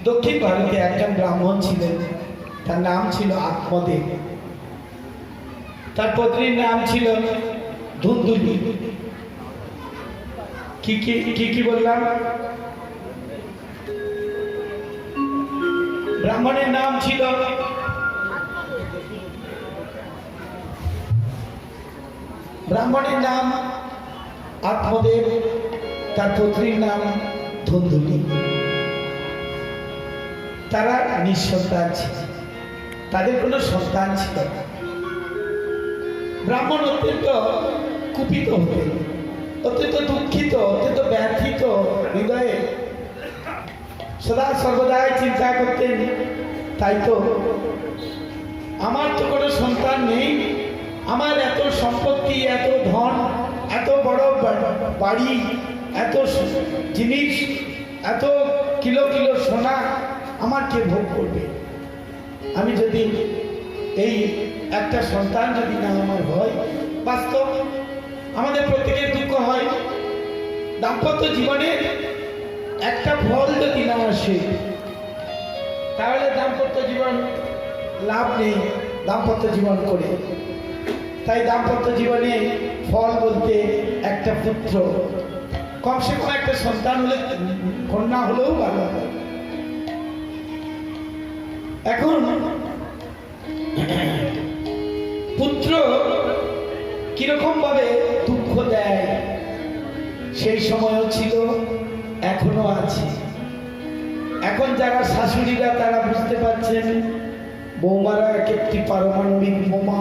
দক্ষিণ ভারতে একজন ব্রাহ্মণ ছিলেন, তার নাম ছিল আত্মদেব। তার পত্নীর নাম ছিল ধুন্দুলি। কি কি কি কি বললাম? ব্রাহ্মণের নাম ছিল আত্মদেব, তার পত্নীর নাম ধুন্দুলি। তারা নিঃসন্তান ছিল, তাদের কোনো সন্তান ছিল না। ব্রাহ্মণ অত্যন্ত কুপিত হতেন, অত্যন্ত দুঃখিত, অত্যন্ত ব্যথিত হৃদয়ে সদা সর্বদাই চিন্তা করতেন, তাই তো আমার তো কোনো সন্তান নেই, আমার এত সম্পত্তি, এত ধন, এত বড় বাড়ি, এত জিনিস, এত কিলো কিলো সোনা আমার কে ভোগ করবে? আমি যদি এই একটা সন্তান যদি না আমার হয়, বাস্তব আমাদের প্রত্যেকের দুঃখ হয়। দাম্পত্য জীবনের একটা ফল যদি না আসে, তাহলে দাম্পত্য জীবন লাভ নেই দাম্পত্য জীবন করে। তাই দাম্পত্য জীবনে ফল বলতে একটা পুত্র, কমসে কম একটা সন্তান হলে, কন্যা হলেও ভালো হয়। এখন পুত্র কিরকম ভাবে দুঃখ দেয় সেই সময়ও ছিল, এখনো আছে। এখন যারা শাশুড়িরা তারা বুঝতে পারছেন বৌমারা এক একটি পারমাণবিক বোমা,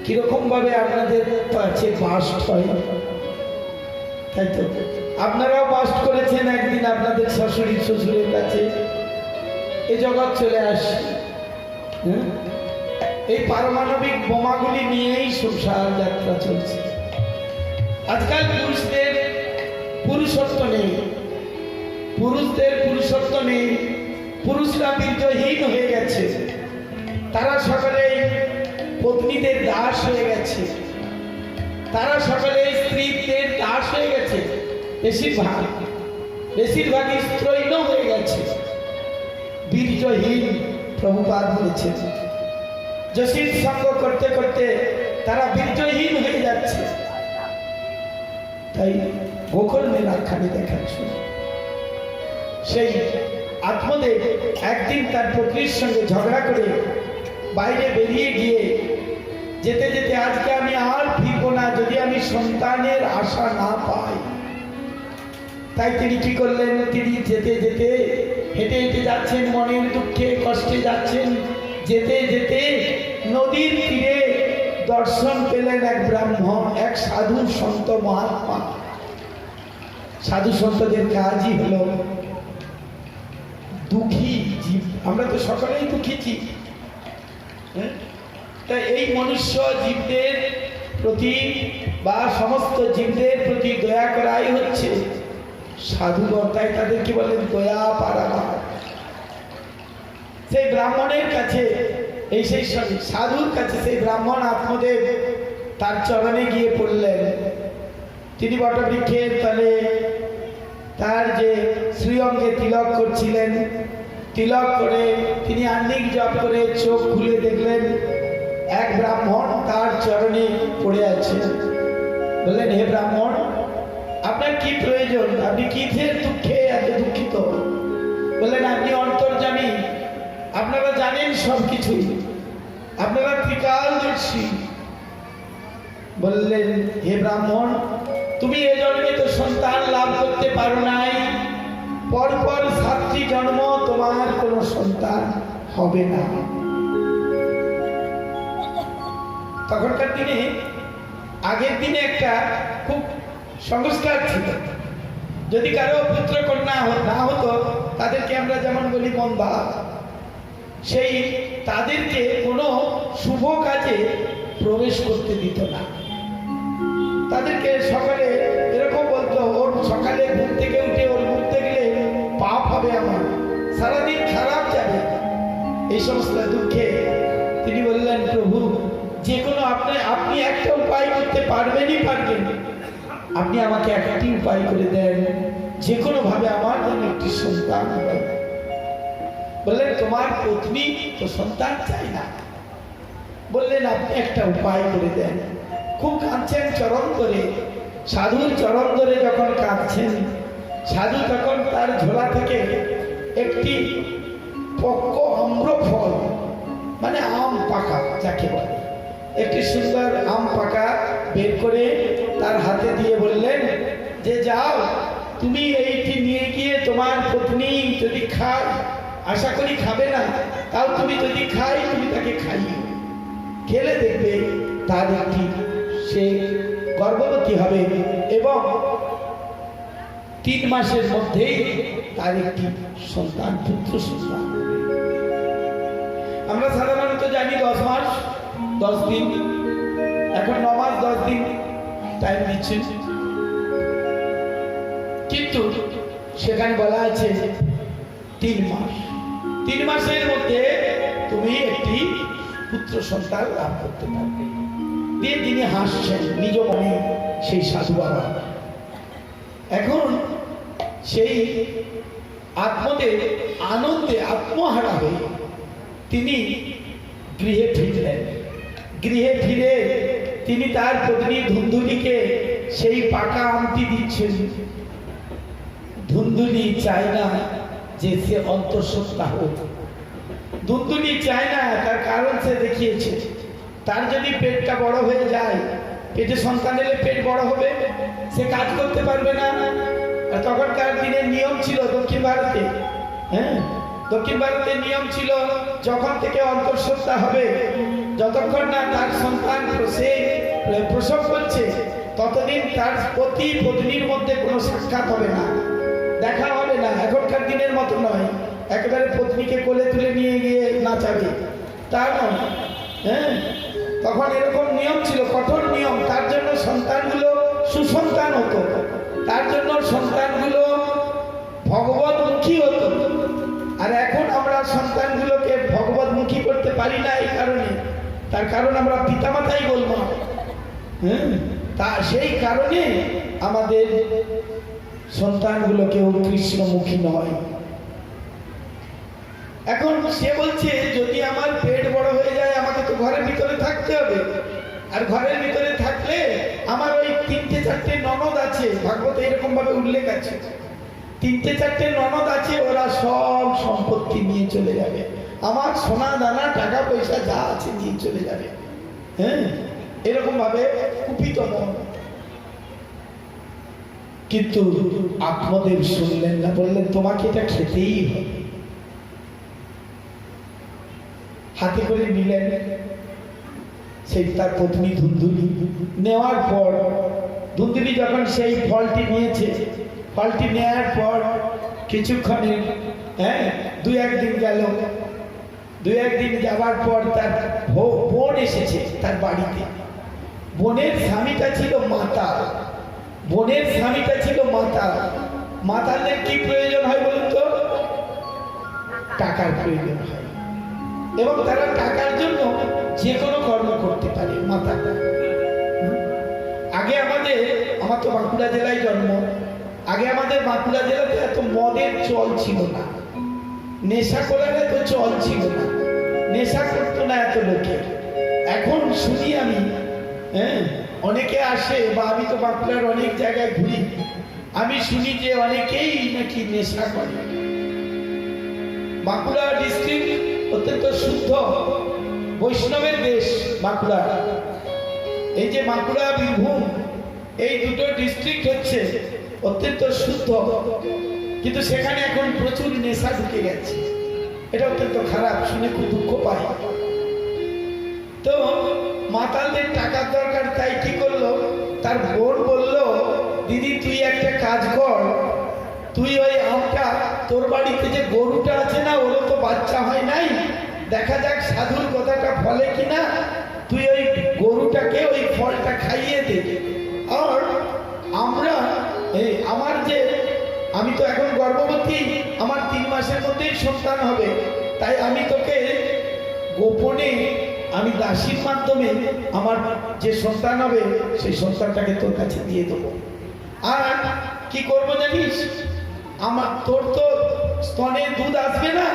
কিরকম ভাবে আপনাদের কাছে বাস্ট হয়। তাই তো আপনারাও বাস্ট করেছেন একদিন আপনাদের শাশুড়ি শ্বশুরের কাছে। এই জগৎ চলে আসে এই পারমাণবিক বোমাগুলি নিয়েই সংসার যাত্রা চলছে। আজকাল পুরুষদের পুরুষত্ব নেই, পুরুষরা বীর্যহীন হয়ে গেছে, তারা সকলেই পত্নীদের দাস হয়ে গেছে, তারা সকলেই স্ত্রীদের দাস হয়ে গেছে, বেশিরভাগই স্ত্রৈণ হয়ে গেছে, বীর্যহীন। প্রভুপাদ বলেছেন যশীর সঙ্গ করতে করতে তারা বীর্যহীন হয়ে যাচ্ছে। তাই গোকর্ণের আখ্যানে দেখাচ্ছ, সেই আত্মদেব একদিন তার পত্নীর সঙ্গে ঝগড়া করে বাইরে বেরিয়ে গিয়ে যেতে যেতে, আজকে আমি আর ফিরবো না যদি আমি সন্তানের আশা না পাই। তাই তিনি কি করলেন, তিনি যেতে যেতে হেঁটে হেঁটে যাচ্ছেন, মনের দুঃখে কষ্টে যাচ্ছেন। যেতে যেতে নদীর তীরে দর্শন পেলেন এক ব্রাহ্মণ, এক সাধু সন্ত মহাত্মা। সাধু সন্তদের কাজই হলো দুঃখী জীব, আমরা তো সকলেই দুঃখী জীব। তাই এই মনুষ্য জীবদের প্রতি বা সমস্ত জীবদের প্রতি দয়া করাই হচ্ছে সাধুগণ। তাই তাদেরকে বলেন দয়া পারাবার। সেই ব্রাহ্মণের কাছে, এই সেই সাধুর কাছে সেই ব্রাহ্মণ আত্মদেব তার চরণে গিয়ে পড়লেন। তিনি বটবৃক্ষের তলে তার যে শ্রীঅঙ্গে তিলক করছিলেন, তিলক করে তিনি আহ্নিক জপ করে চোখ খুলে দেখলেন এক ব্রাহ্মণ তার চরণে পড়ে আছে। বললেন, হে ব্রাহ্মণ, আপনার কি প্রয়োজন? আপনি কিসের দুঃখে এত দুঃখিত? বললেন, আপনি অন্তর্যামী, আপনারা জানেন সবকিছু, আপনারা ত্রিকালদর্শী। বললেন, হে ব্রাহ্মণ, তুমি এ জন্মে তো সন্তান লাভ করতে পারো নাই, পরপর 7টি জন্ম তোমার কোনো সন্তান হবে না। তখনকার দিনে, আগের দিনে একটা খুব সংস্কার ছিল, যদি কারো পুত্র কন্যা না হতো তাদেরকে আমরা যেমন বলি বন্ধা, সেই তাদেরকে কোনো শুভ কাজে প্রবেশ করতে দিত না। তাদেরকে সকালে এরকম বলতো, ওর সকালে ঘুম থেকে উঠে ওর ঘুরতে গেলে পাপ হবে, আমার সারাদিন খারাপ যাবে। এই সমস্ত দুঃখে তিনি বললেন, প্রভু, যে কোনো আপনি একটা উপায় করতে পারবেন, আপনি আমাকে একটি উপায় করে দেন, যে কোনো ভাবে আমার যেন একটি সন্তান হয়। বললেন তোমার পত্নী তো সন্তান চাই না। বললেন আপনি একটা উপায় করে দেন। খুব কাঁদছেন চরণ ধরে, সাধুর চরণ ধরে যখন কাঁদছেন, সাধু তখন তার ঝোলা থেকে একটি পক্ক আম্র ফল, মানে আম পাকা যাকে বলে, একটি সুন্দর আম পাকা বের করে তার হাতে দিয়ে বললেন যে যাও, তুমি এইটি নিয়ে গিয়ে তোমার পত্নী যদি খায়, আশা করি খাবে না, তাও তুমি যদি খাই তুমি তাকে খাইও, খেলে দেখবে তার একটি সে গর্ভবতী হবে এবং 3 মাসের মধ্যেই তার একটি সন্তান, পুত্র সন্তান। আমরা সাধারণত জানি 10 মাস 10 দিন, এখন 9 মাস 10 দিন টাইম দিচ্ছেন, কিন্তু সেখানে বলা আছে 3 মাস। 3 মাসের মধ্যে তুমি একটি পুত্র সন্তান লাভ করতে পারবে। দিয়ে তিনি হাসছেন নিজ মনে, সেই সাধু বাবা। এখন সেই আত্মদেব আনন্দে আত্মহারা হয়ে তিনি গৃহে ফিরলেন। গৃহে ফিরে তিনি তার পত্নী ধুন্ধুলিকে সেই পাকা আমটি দিচ্ছেন। ধুন্ধুলি চায় না যে সে অন্তঃসত্ত্বা হোক, ধুন্ধুলি চায় না, তার কারণ সে দেখিয়েছে। তার যদি পেটটা বড় হয়ে যায়, পেটে সন্তান এলে পেট বড় হবে, সে কাজ করতে পারবে না। আর তখনকার দিনের নিয়ম ছিল দক্ষিণ ভারতে, হ্যাঁ, দক্ষিণ ভারতের নিয়ম ছিল যখন থেকে অন্তঃসত্ত্বা হবে, যতক্ষণ না তার সন্তান সে প্রসব করছে, ততদিন তার পতি পত্নীর মধ্যে কোনো সাক্ষাৎ হবে না, দেখা হবে না। এখনকার দিনের মতো নয়, একেবারে পত্নীকে কোলে তুলে নিয়ে গিয়ে নাচাবে, তা নয়। হ্যাঁ, তখন এরকম নিয়ম ছিল, কঠোর নিয়ম। তার জন্য সন্তানগুলো সুসন্তান হতো, তার জন্য সন্তানগুলো ভগবতমুখী হতো। আর এখন আমরা সন্তানগুলোকে ভগবতমুখী করতে পারি না এই কারণে, তার কারণ আমরা পিতামাতাই বলবো। হ্যাঁ, তা সেই কারণে আমাদের সন্তানগুলোকেও কৃষ্ণমুখী নয়। এখন সে বলছে যদি আমার পেট বড় হয়ে যায়, আমাকে তো ঘরের ভিতরে থাকতে হবে। আর ঘরের ভিতরে থাকলে আমার ওই 3-4টে ননদ আছে, ভাগবতে এরকম ভাবে উল্লেখ আছে, 3-4টে ননদ আছে, ওরা সব সম্পত্তি নিয়ে চলে যাবে, আমার সোনা দানা টাকা পয়সা যা আছে নিয়ে চলে যাবে। হ্যাঁ, এরকম ভাবে কুপিত মন। কিন্তু আত্মদেব শুনলেন না, বললেন তোমাকে এটা খেতেই হবে। হাতে করে নিলেন সেই তার পত্নী ধুন্ধুলি। নেওয়ার পর ধুন্ধুলি যখন সেই ফলটি নিয়েছে, ফলটি নেওয়ার পর কিছুক্ষণের 2-1 দিন গেল। 2-1 দিন যাওয়ার পর তার বোন এসেছে তার বাড়িতে। বোনের স্বামীটা ছিল মাতাল, বোনের স্বামীটা ছিল মাতাল। মাতালদের কি প্রয়োজন হয় বলুন তো? টাকার প্রয়োজন হয়, এবং তারা টাকার জন্য যে কোনো কর্ম করতে পারে। মাতাল আগে আমার তো বাঁকুড়া জেলায় জন্ম, আগে আমাদের বাঁকুড়া জেলাতে এত মদের চল ছিল না, নেশা করার এত চল ছিল না, নেশা করতো না এত লোকে। এখন শুনি আমি, অনেকে আসে, বা আমি তো বাঁকুড়ার অনেক জায়গায় ঘুরি, আমি শুনি যে অনেকেই নাকি নেশা করে। বাঁকুড়া ডিস্ট্রিক্ট অত্যন্ত শুদ্ধ বৈষ্ণবের দেশ বাঁকুড়া। এই যে বাঁকুড়া বীরভূম, এই দুটো ডিস্ট্রিক্ট হচ্ছে অত্যন্ত শুদ্ধ, কিন্তু সেখানে এখন প্রচুর নেশা ঢুকে গেছে। এটা অত্যন্ত খারাপ, শুনে খুব দুঃখ পাই। তো মাতালদের টাকার দরকার, তাই কি করলো, তার বোন বলল দিদি তুই একটা কাজ কর, তুই ওই আমটা, তোর বাড়িতে যে গরুটা আছে না, ওরও তো বাচ্চা হয় নাই, দেখা যাক সাধুর কথাটা ফলে কিনা, তুই ওই গরুটাকে ওই ফলটা খাইয়ে দে। আর আমরা আমি তো এখন গর্ভবতী, আমার 3 মাসের মধ্যেই সন্তান হবে, তাই আমি তোকে গোপনে আমি দাসীর মাধ্যমে আমার যে সন্তান হবে সেই সন্তানটাকে তোর কাছে দিয়ে দেবো। আর কি করবো জানিস, তোর তো স্তনে দুধ আসবে না,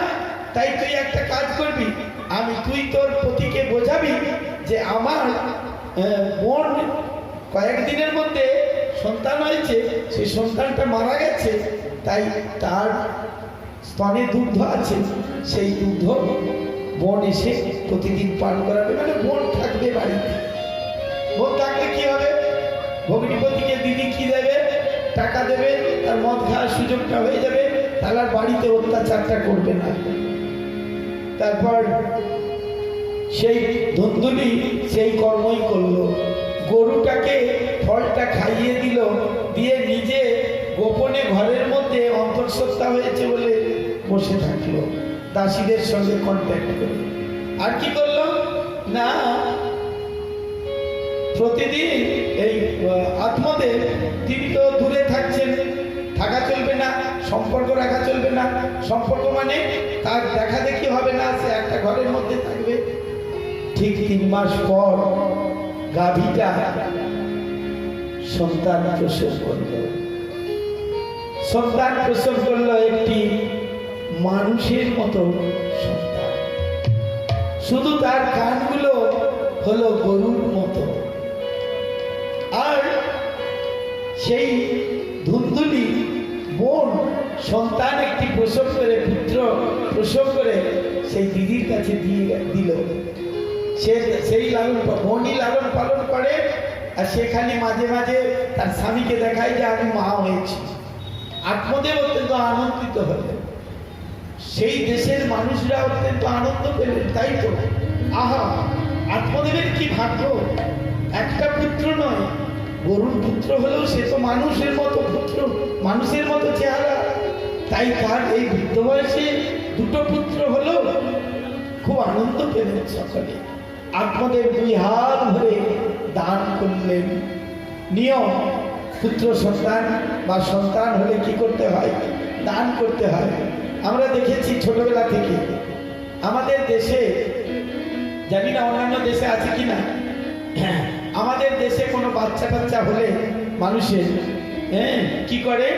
তাই তুই একটা কাজ করবি, তুই তোর পতিকে বোঝাবি যে আমার বোন কয়েকদিনের মধ্যে সন্তান হয়েছে, সেই সন্তানটা মারা গেছে, তাই তার স্তনে দুগ্ধ আছে, সেই দুগ্ধ বোন এসে প্রতিদিন পান করাবে, মানে বোন থাকবে বাড়িতে। বোন থাকলে কি হবে, ভগ্নিপতিকে দিদি কি দেবে, টাকা দেবে, তার মদ খাওয়ার সুযোগটা হয়ে যাবে, তাহলে আর বাড়িতে অত্যাচারটা করবে না। তারপর সেই ধুন্দুলি সেই কর্মই করলো, গরুটাকে ফলটা খাইয়ে দিল, দিয়ে নিজে গোপনে ঘরের মধ্যে অন্তঃসত্ত্বা হয়েছে বলে বসে থাকলো দাসীদের সঙ্গে কন্ট্যাক্ট করে। আর কি করলো না, প্রতিদিন এই আত্মদেব তিনি তো দূরে থাকছেন, থাকা চলবে না, সম্পর্ক রাখা চলবে না। সম্পর্ক মানে তার দেখা দেখি হবে না, সে একটা ঘরের মধ্যে থাকবে। ঠিক 3 মাস পর গাভীটা সন্তান প্রসব করল। সন্তান প্রসব করলো একটি মানুষের মতো সন্তান, শুধু তার কানগুলো হলো গরুর মতো। আর সেই ধুন্দুলি বোন সন্তান একটি প্রসব করে, পুত্র প্রসব করে সেই দিদির কাছে দিয়ে দিল। সেই বোনই লালন পালন করে, আর সেখানে মাঝে মাঝে তার স্বামীকে দেখায় যে আমি মা হয়েছি। আত্মদেব অত্যন্ত আনন্দিত হলেন, সেই দেশের মানুষরা অত্যন্ত আনন্দ পেলেন। তাই তো আহা, আত্মদেবের কি ভাগ্য, একটা পুত্র নয়, গরুর পুত্র হলেও সে তো মানুষের মতো পুত্র, মানুষের মতো চেহারা। তাই তার এই বৃদ্ধ বয়সে 2টো পুত্র হলো, খুব আনন্দ পেলেন সকলে। আত্মদেব 2 হাত ভরে দান করলেন। নিয়ম, পুত্র সন্তান বা সন্তান হলে কি করতে হয়, দান করতে হয়। আমরা দেখেছি ছোটবেলা থেকে আমাদের দেশে, জানি না অন্যান্য দেশে আছে কিনা, আমাদের দেশে কোনো বাচ্চা কাচ্চা হলে মানুষের কি করে,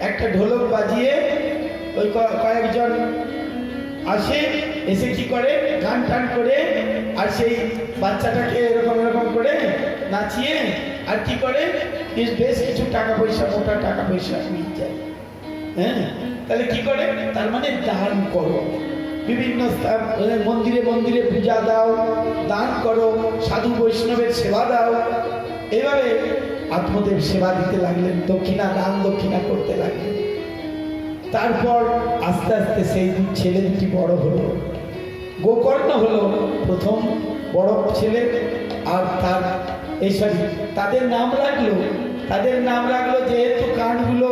একটা ঢোলক বাজিয়ে ওই কয়েকজন আসে, এসে কি করে গান টান করে, আর সেই বাচ্চাটাকে এরকম এরকম করে নাচিয়ে, আর কি করে বেশ কিছু টাকা পয়সা, মোটা টাকা পয়সা নিয়ে যায়। তাহলে কি করে, তার মানে দান করো, বিভিন্ন মন্দিরে মন্দিরে পূজা দাও, দান করো, সাধু বৈষ্ণবের সেবা দাও। এইভাবে আত্মদেব সেবা দিতে লাগলেন, দক্ষিণা দান দক্ষিণা করতে লাগলেন। তারপর আস্তে আস্তে সেই ছেলে দুটি বড় হলো। গোকর্ণ হলো প্রথম বড় ছেলে, আর তার তাদের নাম রাখলো যেহেতু কানগুলো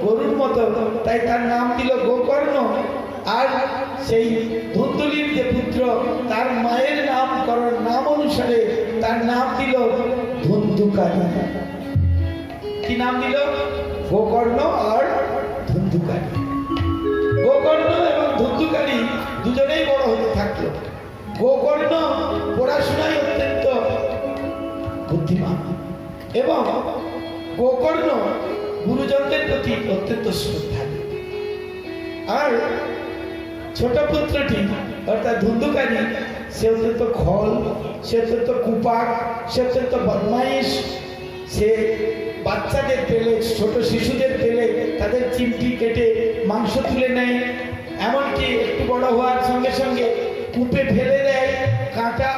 গরুর মতো, তাই তার নাম দিল গোকর্ণ। আর সেই ধুন্দুলির যে পুত্র, তার মায়ের নাম অনুসারে তার নাম দিল ধুন্ধুকারী। কি নাম দিল, গোকর্ণ আর ধুন্ধুকারী। গোকর্ণ এবং ধুন্ধুকারী দুজনেই বড় হতে থাকলো। গোকর্ণ পড়াশোনায় অত্যন্ত বুদ্ধিমান, এবং গোকর্ণ গুরুজনদের প্রতি অত্যন্ত শ্রদ্ধালু। আর ছোট পুত্রটি অর্থাৎ ধুন্ধুকারী, সে অত্যন্ত খল, সে অত্যন্ত কুপাক, সে অত্যন্ত বদমাইশ। সে বাচ্চাদের পেলে, ছোট শিশুদের পেলে তাদের চিমটি কেটে মাংস তুলে নেয়, এমনকি একটু বড় হওয়ার সঙ্গে সঙ্গে কূপে ফেলে দেয়, কাঁটা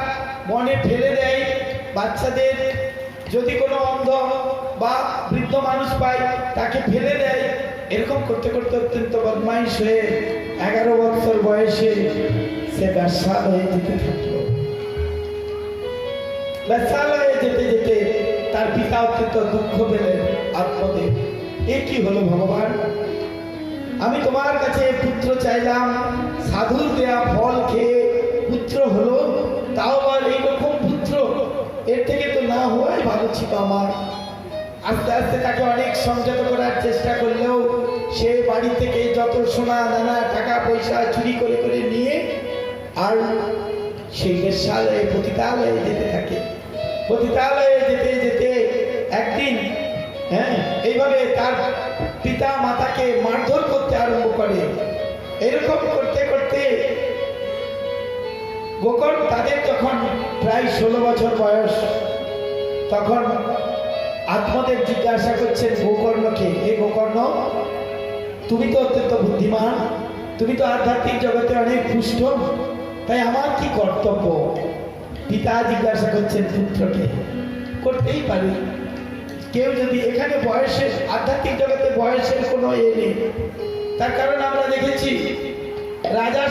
বনে ফেলে দেয়। বাচ্চাদের যদি কোনো অন্ধ বা বৃদ্ধ মানুষ পায় তাকে ফেলে দেয়। এরকম করতে করতে অত্যন্ত বদমাইশ হয়ে 11 বছর বয়সে সে ব্যবসালয়ে যেতে থাকলো। ব্যবসালয়ে যেতে যেতে তার পিতা অত্যন্ত দুঃখ পেলেন। আত্মদেব, এ কি হলো ভগবান, আমি তোমার কাছে পুত্র চাইলাম, সাধুর দেয়া ফল খেয়ে পুত্র হলো, তাও আবার এইরকম পুত্র, এর থেকে তো না হওয়াই ভালো ছিল আমার। আস্তে আস্তে তাকে অনেক সংযত করার চেষ্টা করলেও সে বাড়ি থেকে যত সোনা দানা টাকা পয়সা চুরি করে করে নিয়ে আর সেই বেশ্যালয়ে পতিতালয়ে যেতে থাকে। পতিতালয়ে যেতে যেতে একদিন এইভাবে তার পিতা মাতাকে মারধর করতে আরম্ভ করে। এরকম করতে করতে গোকর্ণ তাদের যখন প্রায় 16 বছর বয়স, তখন আত্মদেব জিজ্ঞাসা করছেন গোকর্ণকে, হে গোকর্ণ, তুমি তো অত্যন্ত বুদ্ধিমান, তুমি তো আধ্যাত্মিক জগতে অনেক পুষ্ট, তাই আমার কি কর্তব্য? পিতা জিজ্ঞাসা করছেন পুত্রকে। করতেই পারি, কেউ যদি এখানে বয়সের, আধ্যাত্মিক জগতে বয়সের কোনো নেই। তার কারণ আমরা দেখেছি রাজা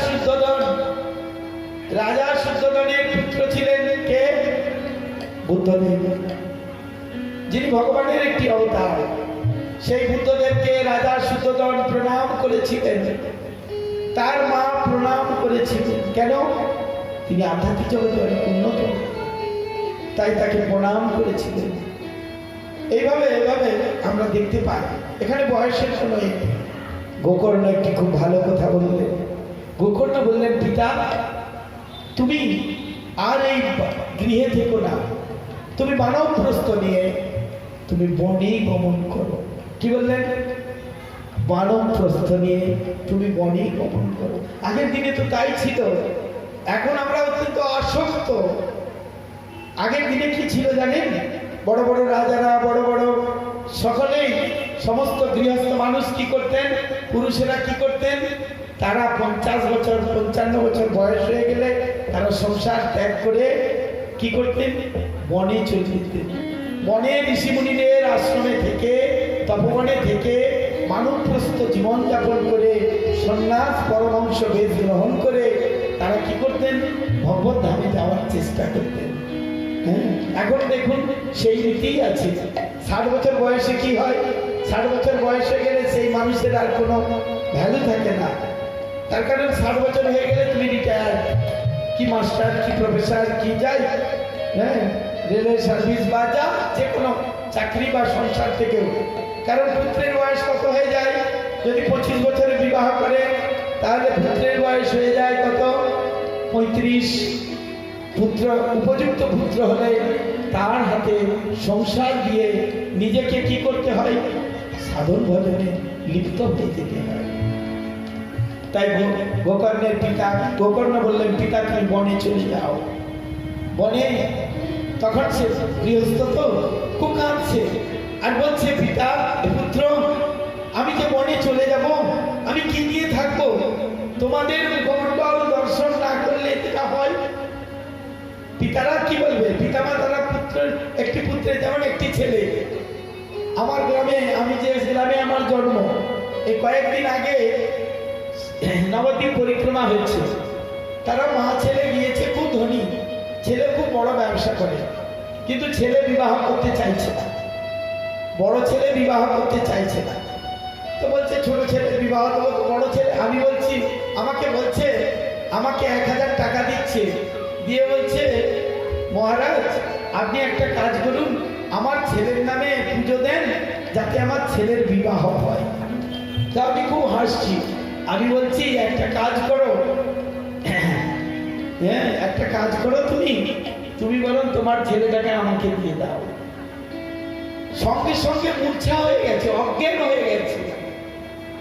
শুদ্ধোধনের পুত্র ছিলেন কে? বুদ্ধদেব, যিনি ভগবানের একটি অবতার। সেই বুদ্ধদেবকে রাজা শুদ্ধোধন প্রণাম করেছিলেন, তার মা প্রণাম করেছিলেন। কেন? তিনি আধ্যাত্মিক জগতে অনেক উন্নত, তাই তাকে প্রণাম করেছিলেন। এইভাবে আমরা দেখতে পাই এখানে বয়সের কোনো নেই। গোকর্ণ একটি খুব ভালো কথা বললেন। গোকর্ণ বললেন, পিতা, তুমি আর এই গৃহে থেকো না, তুমি বানপ্রস্থ নিয়ে তুমি বনে গমন করো। কি বললেন? বানপ্রস্থ নিয়ে তুমি বনে গমন করো। আগের দিনে তো তাই ছিল, এখন আমরা অত্যন্ত আসক্ত। আগের দিনে কি ছিল জানেন? বড় বড় রাজারা, বড় বড় সকলেই, সমস্ত গৃহস্থ মানুষ কি করতেন? পুরুষেরা কি করতেন? তারা 50 বছর 55 বছর বয়স হয়ে গেলে তারা সংসার ত্যাগ করে কি করতেন? বনে চলে যেতেন। বনে ঋষিমুনিদের আশ্রমে থেকে, তপবনে থেকে মানবপ্রস্থ জীবনযাপন করে, সন্ন্যাস পরমহংস বেশ গ্রহণ করে তারা কি করতেন? ভগবত ধামে যাওয়ার চেষ্টা করতেন। এখন দেখুন সেই রীতিই আছে। 60 বছর বয়সে কি হয়? 60 বছর বয়সে গেলে সেই মানুষের আর কোনো ভ্যালু থাকে না। তার কারণ 60 বছর হয়ে গেলে তুমি রিটায়ার, কি মাস্টার, কি প্রফেসর, কি যাই, রেলওয়ে সার্ভিস বা যা যে কোনো চাকরি বা সংসার থেকেও। কারণ পুত্রের বয়স কত হয়ে যায়? যদি 25 বছরে বিবাহ করে তাহলে পুত্রের বয়স হয়ে যায় কত? 35। পুত্র, উপযুক্ত পুত্র হলে তার হাতে সংসার দিয়ে নিজেকে কি করতে হয়? সাধন ভজনে লিপ্ত হয়ে যেতে হয়। তাই গোকর্ণের পিতা, গোকর্ণ বললেন, পিতা তুমি বনে চলে যাও। বনে তখন সে গৃহস্থ তো খুব কাঁদছে আর বলছে, পিতা, পুত্র, আমি যে বনে চলে যাব, আমি কি দিয়ে থাকবো? তোমাদের মুখমণ্ডল দর্শন না করলে এটা হয়? পিতারা কি বলবে? পিতামাতারা একটি পুত্রের, যেমন একটি ছেলে। আমার গ্রামে, আমি যে গ্রামে আমার জন্ম, এই কয়েকদিন আগে নবদ্বীপ পরিক্রমা হচ্ছে। তারা মা ছেলে গিয়েছে, খুব ধনী ছেলে, খুব বড় ব্যবসা করে, কিন্তু ছেলে বিবাহ করতে চাইছে না, বড় ছেলে বিবাহ করতে চাইছে না। তো বলছে ছোট ছেলে বিবাহ দেবো, তো বড় ছেলে। আমি বলছি, আমাকে 1000 টাকা দিচ্ছে, দিয়ে বলছে, মহারাজ আপনি একটা কাজ করুন, আমার ছেলের নামে পুজো দেন, যাতে আমার ছেলের বিবাহ হয়। তা আমি খুব হাসছি। আমি বলছি, একটা কাজ করো, একটা কাজ করো, তুমি বরং তোমার ছেলেটাকে আমাকে দিয়ে দাও। সঙ্গে সঙ্গে মূর্ছা হয়ে গেছে, অজ্ঞান হয়ে গেছে।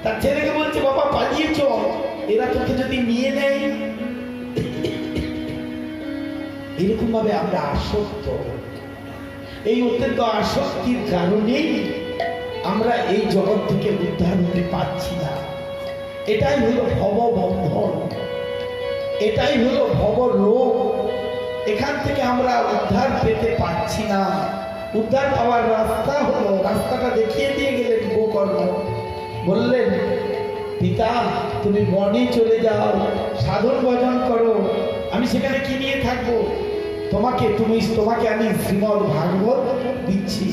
তার ছেলেকে বলছে, বাবা পালিয়েছ, এরা তোকে যদি নিয়ে নেয়। এরকম ভাবে আমরা আসক্ত। এই অত্যন্ত আসক্তির কারণেই আমরা এই জগৎ থেকে উদ্ধার হতে পারছি না। এটাই হলো ভববন্ধন, এটাই হলো ভব রোগ। এখান থেকে আমরা উদ্ধার পেতে পারছি না। উদ্ধার পাওয়ার রাস্তা হলো, রাস্তাটা দেখিয়ে দিয়ে গেলেন গোকর্ণ। বললেন, পিতা, তুমি বনে চলে যাও, সাধন ভজন করো, আমি সেখানে কি নিয়ে থাকবো? তোমাকে আমি শ্রীমদ ভাগবত দিচ্ছি।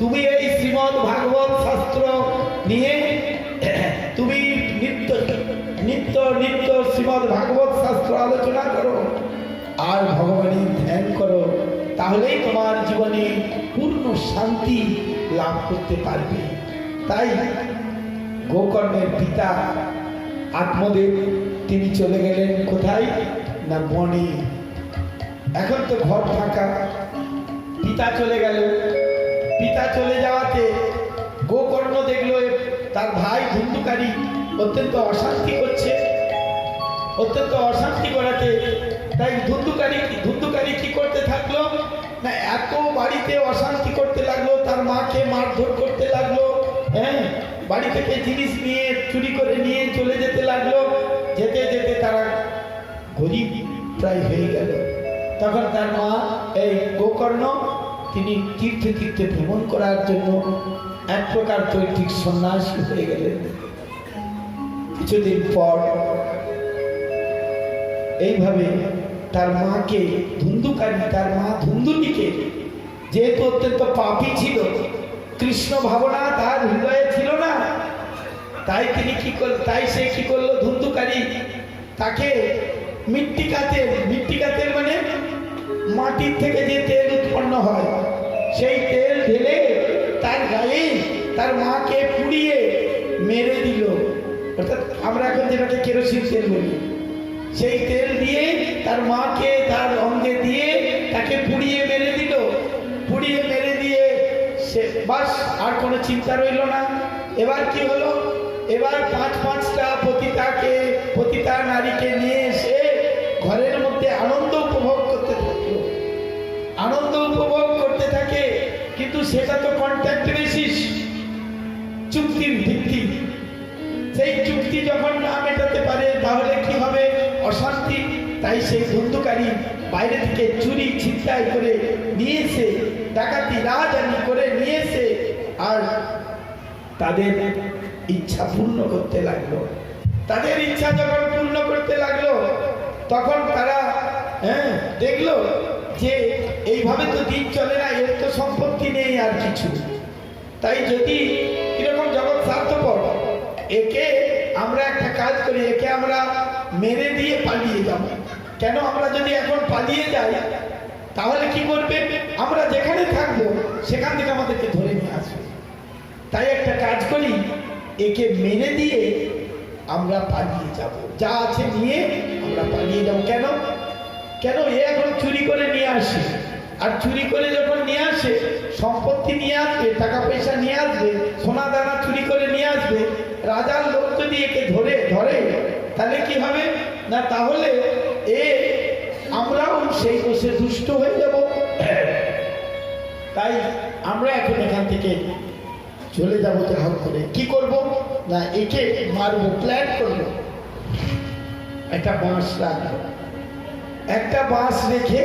তুমি এই শ্রীমদ ভাগবত শাস্ত্র নিয়ে তুমি নিত্য শ্রীমদ ভাগবত শাস্ত্র আলোচনা করো আর ভগবানের ধ্যান করো, তাহলেই তোমার জীবনে পূর্ণ শান্তি লাভ করতে পারবে। তাই গোকর্ণের পিতা আত্মদেব তিনি চলে গেলেন কোথায়? না বনে। এখন তো ঘর ফাঁকা, পিতা চলে গেল। পিতা চলে যাওয়াতে গোকর্ণ দেখলো তার ভাই ধুন্ধুকারী অত্যন্ত অশান্তি করছে। অত্যন্ত অশান্তি করাতে তাই ধুন্ধুকারী কি করতে থাকলো না, এত বাড়িতে অশান্তি করতে লাগলো, তার মাকে মারধর করতে লাগলো, হ্যাঁ, বাড়ি থেকে জিনিস নিয়ে চুরি করে নিয়ে চলে যেতে লাগলো। যেতে যেতে তারা গরিব প্রায় হয়ে গেল। তখন তার মা এই গোকর্ণ তিনি তীর্থে তীর্থে ভ্রমণ করার জন্য এক প্রকার চৈত্রিক সন্ন্যাসী হয়ে গেলেন। কিছুদিন পর এইভাবে তার মাকে তার মা ধুন্ধুনিকে, যেহেতু অত্যন্ত পাপী ছিল, কৃষ্ণ ভাবনা তার হৃদয়ে ছিল না, তাই সে কি করলো, ধুন্ধুকারী তাকে মৃত্তিকা তেল মানে মাটির থেকে যে তেল উৎপন্ন হয়, সেই তেল ঢেলে তার গায়ে তার মাকে পুড়িয়ে মেরে দিল। অর্থাৎ আমরা এখন যেটাকে কেরোসিন তেল বলি, সেই তেল দিয়ে তার মাকে তার অঙ্গে দিয়ে তাকে পুড়িয়ে মেরে দিল। পুড়িয়ে মেরে দিয়ে সে বাস, আর কোনো চিন্তা রইল না। এবার কি হলো, এবার পাঁচটা পতিতা নারীকে নিয়ে এসে ঘরের মধ্যে আনন্দ উপভোগ করতে থাকে। কিন্তু সেটা তো কন্ট্রাক্ট বেসিস, চুক্তির ভিত্তি। সেই চুক্তি যখন না মেটাতে পারে তাহলে কি হবে, অশান্তি। তাই সেই ধুন্ধুকারী বাইরে থেকে চুরি ছিনতাই করে নিয়ে এসে, ডাকাতি রাজানি করে নিয়ে এসে আর তাদের ইচ্ছা পূর্ণ করতে লাগলো। তাদের ইচ্ছা যখন পূর্ণ করতে লাগলো, তখন তারা দেখলো যে এইভাবে তো দিন চলে না, এর তো সম্পত্তি নেই আর কিছু। তাই যদি এরকম জগৎ স্বার্থপর, একে আমরা একটা কাজ করি, একে আমরা মেরে দিয়ে পালিয়ে যাব। কেন, আমরা যদি এখন পালিয়ে যাই তাহলে কি করবে, আমরা যেখানে থাকবো সেখান থেকে আমাদেরকে ধরে নিয়ে আসবে। তাই একটা কাজ করি, একে মেরে দিয়ে আমরা পালিয়ে যাব, যা আছে নিয়ে আমরা পালিয়ে যাব। কেন এ এখন চুরি করে নিয়ে আসে, আর চুরি করে যখন নিয়ে আসে সম্পত্তি নিয়ে আসবে, টাকা পয়সা নিয়ে আসবে, সোনা দানা চুরি করে নিয়ে আসবে। রাজার লোক যদি একে ধরে তাহলে কি হবে না, তাহলে আমরাও সেই বসে দুষ্ট হয়ে যাব। তাই আমরা এখন এখান থেকে চলে যাবো। হাল করে কি করব না, একে মারবো, প্ল্যান করবো। একটা বাঁশ রাখবো, একটা বাঁশ রেখে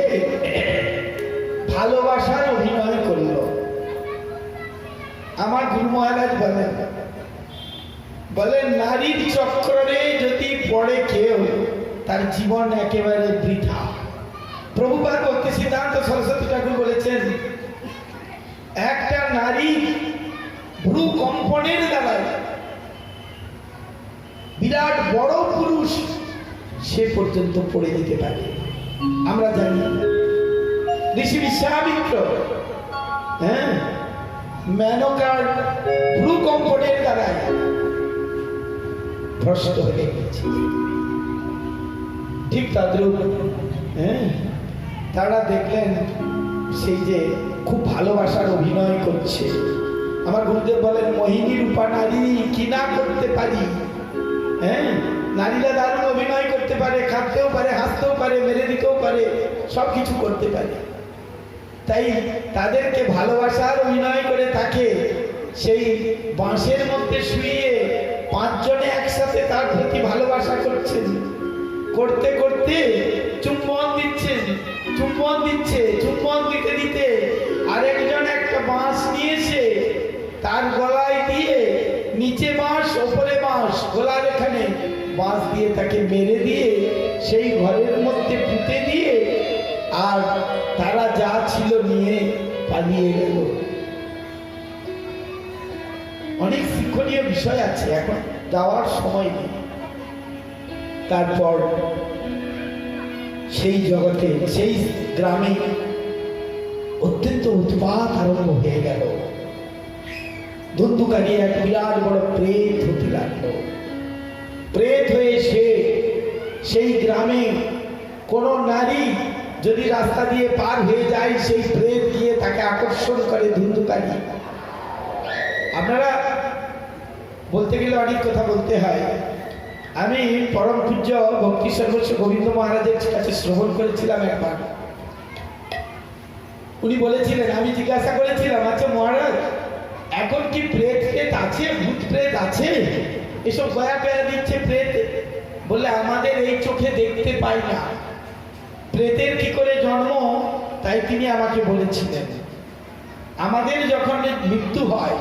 ভালোবাসার অভিনয় করলো। আমার গুরু মহারাজ বলেন নারীর চক্রে যদি পড়ে কেউ, তার জীবন একেবারে বৃথা। প্রভুপাদ ভক্তি সিদ্ধান্ত সরস্বতী ঠাকুর বলেছেন, একটা নারী ভ্রু কম্পনের দ্বারা বিরাট বড় পুরুষ সে পর্যন্ত পড়ে যেতে পারে। আমরা জানি ঋষি বিশ্বামিত্র মেনকার ভ্রুকম্পনের দ্বারা ভ্রষ্ট হয়ে গেছে। ঠিক তাদ্রুপ তারা দেখলেন সেই যে খুব ভালোবাসার অভিনয় করছে। আমার গুরুদেব বলেন, মোহিনী রূপা নারী কি না করতে পারি। নারীরা দারুণ অভিনয় করতে পারে, খাটতেও পারে, হাসতেও পারে, মেরে দিতেও পারে, সব কিছু করতে পারে। তাই তাদেরকে ভালোবাসার অভিনয় করে তাকে সেই বাঁশের মধ্যে শুইয়ে 5 জনে একসাথে তার প্রতি ভালোবাসা করছেন। করতে করতে চুম্বন দিতে দিতে আরেকজন একটা বাঁশ নিয়েছে, তার গলায় দিয়ে, নিচে বাঁশ ওপরে বাঁশ, গলার এখানে বাঁশ দিয়ে তাকে মেরে দিয়ে সেই ঘরের মধ্যে পুঁতে দিয়ে আর তারা যা ছিল নিয়ে পালিয়ে গেল। অনেক শিক্ষণীয় বিষয় আছে, এখন যাওয়ার সময় নেই। তারপর সেই জগতে, সেই গ্রামে অত্যন্ত উৎপাত আরম্ভ হয়ে গেল। ধুন্ধুকারী এক বিরাট বড় প্রেত হতে লাগলো। প্রেত হয়ে সেই গ্রামে কোনো নারী যদি রাস্তা দিয়ে পার হয়ে যায়, সেই প্রেত গিয়ে তাকে আকর্ষণ করে ধুন্ধুকারী। আপনারা বলতে গেলে অনেক কথা বলতে হয়। আমি পরম পূজ্য ভক্তি সর্বস্ব গোবিন্দ মহারাজের কাছে শ্রবণ করেছিলাম একবার। উনি বলেছিলেন, আমি জিজ্ঞাসা করেছিলাম, আচ্ছা মহারাজ, এখন কি প্রেত প্রেত আছে, ভূত প্রেত আছে, এসব গয়া পেয়া দিচ্ছে প্রেত? বলে আমাদের এই চোখে দেখতে পাই না, প্রেতের কি করে জন্ম, তাই তিনি আমাকে বলেছিলেন আমাদের যখন মৃত্যু হয়,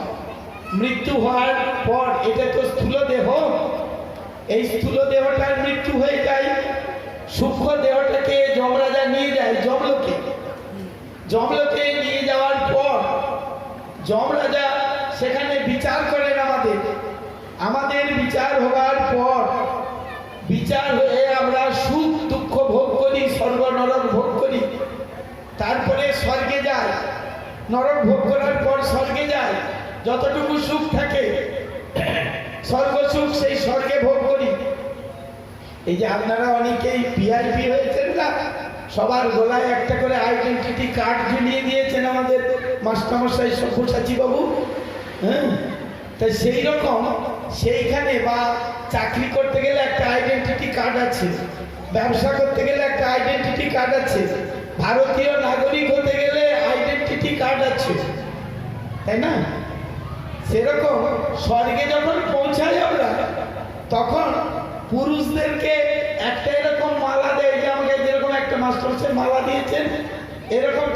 মৃত্যু হওয়ার পর এটা তো স্থূল দেহ, এই স্থূল দেহটার মৃত্যু হয়ে যায়, সূক্ষ্ম দেহটাকে যমরাজা নিয়ে যায় যমলোকে। যমলোকে নিয়ে যাওয়ার পর যমরাজা সেখানে বিচার করেন আমাদের বিচার হওয়ার পর, বিচার হয়ে আমরা সুখ দুঃখ ভোগ করি, স্বর্গ নরক ভোগ করি, তারপরে স্বর্গে যায়, নরক ভোগ করার পর স্বর্গে যায়, যতটুকু সুখ থাকে স্বর্গ সুখ সেই স্বর্গে ভোগ করি। এই যে আপনারা অনেকেই ভিআইপি হয়েছেন না, সবার গলায় একটা করে আইডেন্টিটি কার্ড ঝুলিয়ে দিয়েছেন আমাদের মাস্টারমশাই সব্যসাচী বাবু। হ্যাঁ, তাই সেই রকম সেইখানে বা চাকরি করতে গেলে একটা আইডেন্টিটি কার্ড আছে, ব্যবসা করতে গেলে একটা আইডেন্টিটি কার্ড আছে, ভারতীয় নাগরিক হতে গেলে আইডেন্টিটি কার্ড আছে, তাই না? সেরকম স্বর্গে যখন পৌঁছাই আমরা, তখন পুরুষদেরকে একটা এরকম মালা দেয়, যে আমাকে যেরকম একটা মাস্টারমশাই মালা দিয়েছেন, এরকম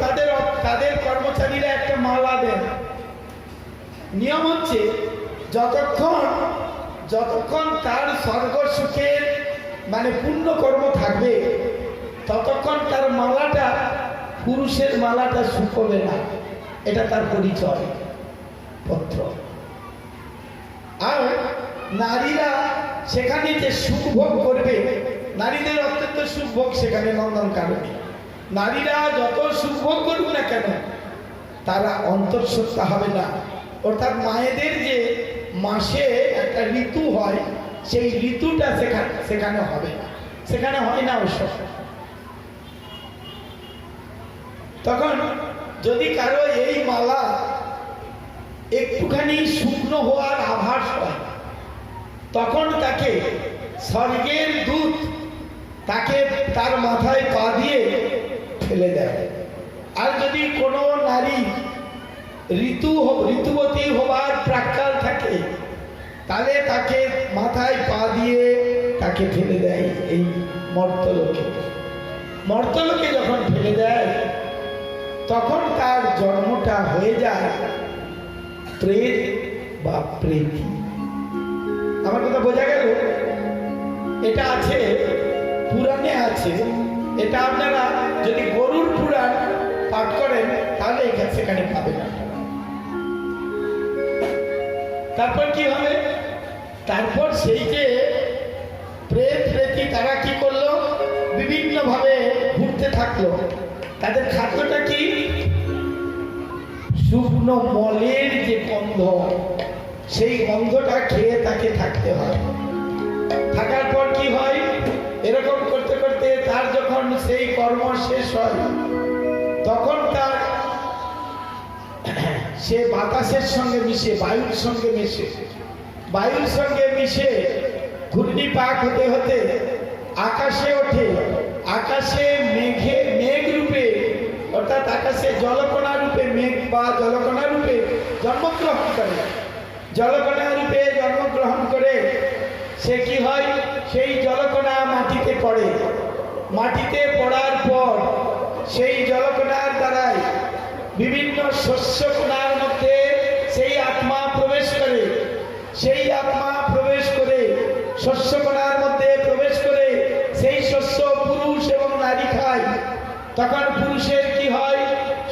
তাদের কর্মচারীরা একটা মালা দেন। নিয়ম হচ্ছে যতক্ষণ তার স্বর্গ সুখের মানে পুণ্য কর্ম থাকবে, ততক্ষণ তার মালাটা, পুরুষের মালাটা শুকোবে না, এটা তার পরিচয় পত্র। আর নারীরা সেখানে যে সুখ ভোগ করবে, নারীদের অত্যন্ত সুখ ভোগ সেখানে নন্দনকাননে, নারীরা যত সুখ ভোগ করবে না কেন, তারা অন্তঃসত্ত্বা হবে না। অর্থাৎ মায়েদের যে মাসে একটা ঋতু হয়, সেই ঋতুটা সেখানে হবে না, সেখানে হয় না ওসব। তখন যদি কারো এই মালা একটুখানি শুকনো হওয়ার আভাস হয়, তখন তাকে স্বর্গের দূত তাকে তার মাথায় পা দিয়ে ফেলে দেয়। আর যদি কোনো নারী ঋতুবতী হবার প্রাক্কাল থাকে, তাহলে তাকে মাথায় পা দিয়ে তাকে ফেলে দেয় এই মর্তলোকে। মর্তলোকে যখন ফেলে দেয়, তখন তার জন্মটা হয়ে যায় প্রেত বা প্রেতী। আমার কথা বোঝা গেল? এটা আছে পুরাণে আছে, এটা আপনারা যদি গরুর পুরাণ পাঠ করেন তাহলে সেখানে পাবেন। তারপর কি হবে? তারপর সেই যে প্রেত প্রেতী তারা কি করলো, বিভিন্ন ভাবে ঘুরতে থাকলো। তাদের খাদ্যটা কি? শুকনো মলের যে গন্ধ, সেই গন্ধটা খেয়ে তাকে থাকতে হয়। থাকার পর কি হয়, এরকম করতে করতে তার যখন সেই কর্ম শেষ হয়, তখন তার সে বাতাসের সঙ্গে মিশে, বায়ুর সঙ্গে মিশে ঘূর্ণিপাক হতে হতে আকাশে ওঠে। আকাশে মেঘ রূপে, অর্থাৎ আকাশে জলকণা রূপে মেঘ বা জলকণা রূপে জন্মগ্রহণ করে। জলকণা রূপে জন্মগ্রহণ করে সে কি হয়, সেই জলকণা মাটিতে পড়ে। মাটিতে পড়ার পর সেই জলকণার দ্বারাই বিভিন্ন শস্য কোণার মধ্যে সেই আত্মা প্রবেশ করে। সেই আত্মা প্রবেশ করে শস্য কোণার মধ্যে প্রবেশ করে সেই শস্য পুরুষ এবং নারী খায়। তখন পুরুষের কি হয়,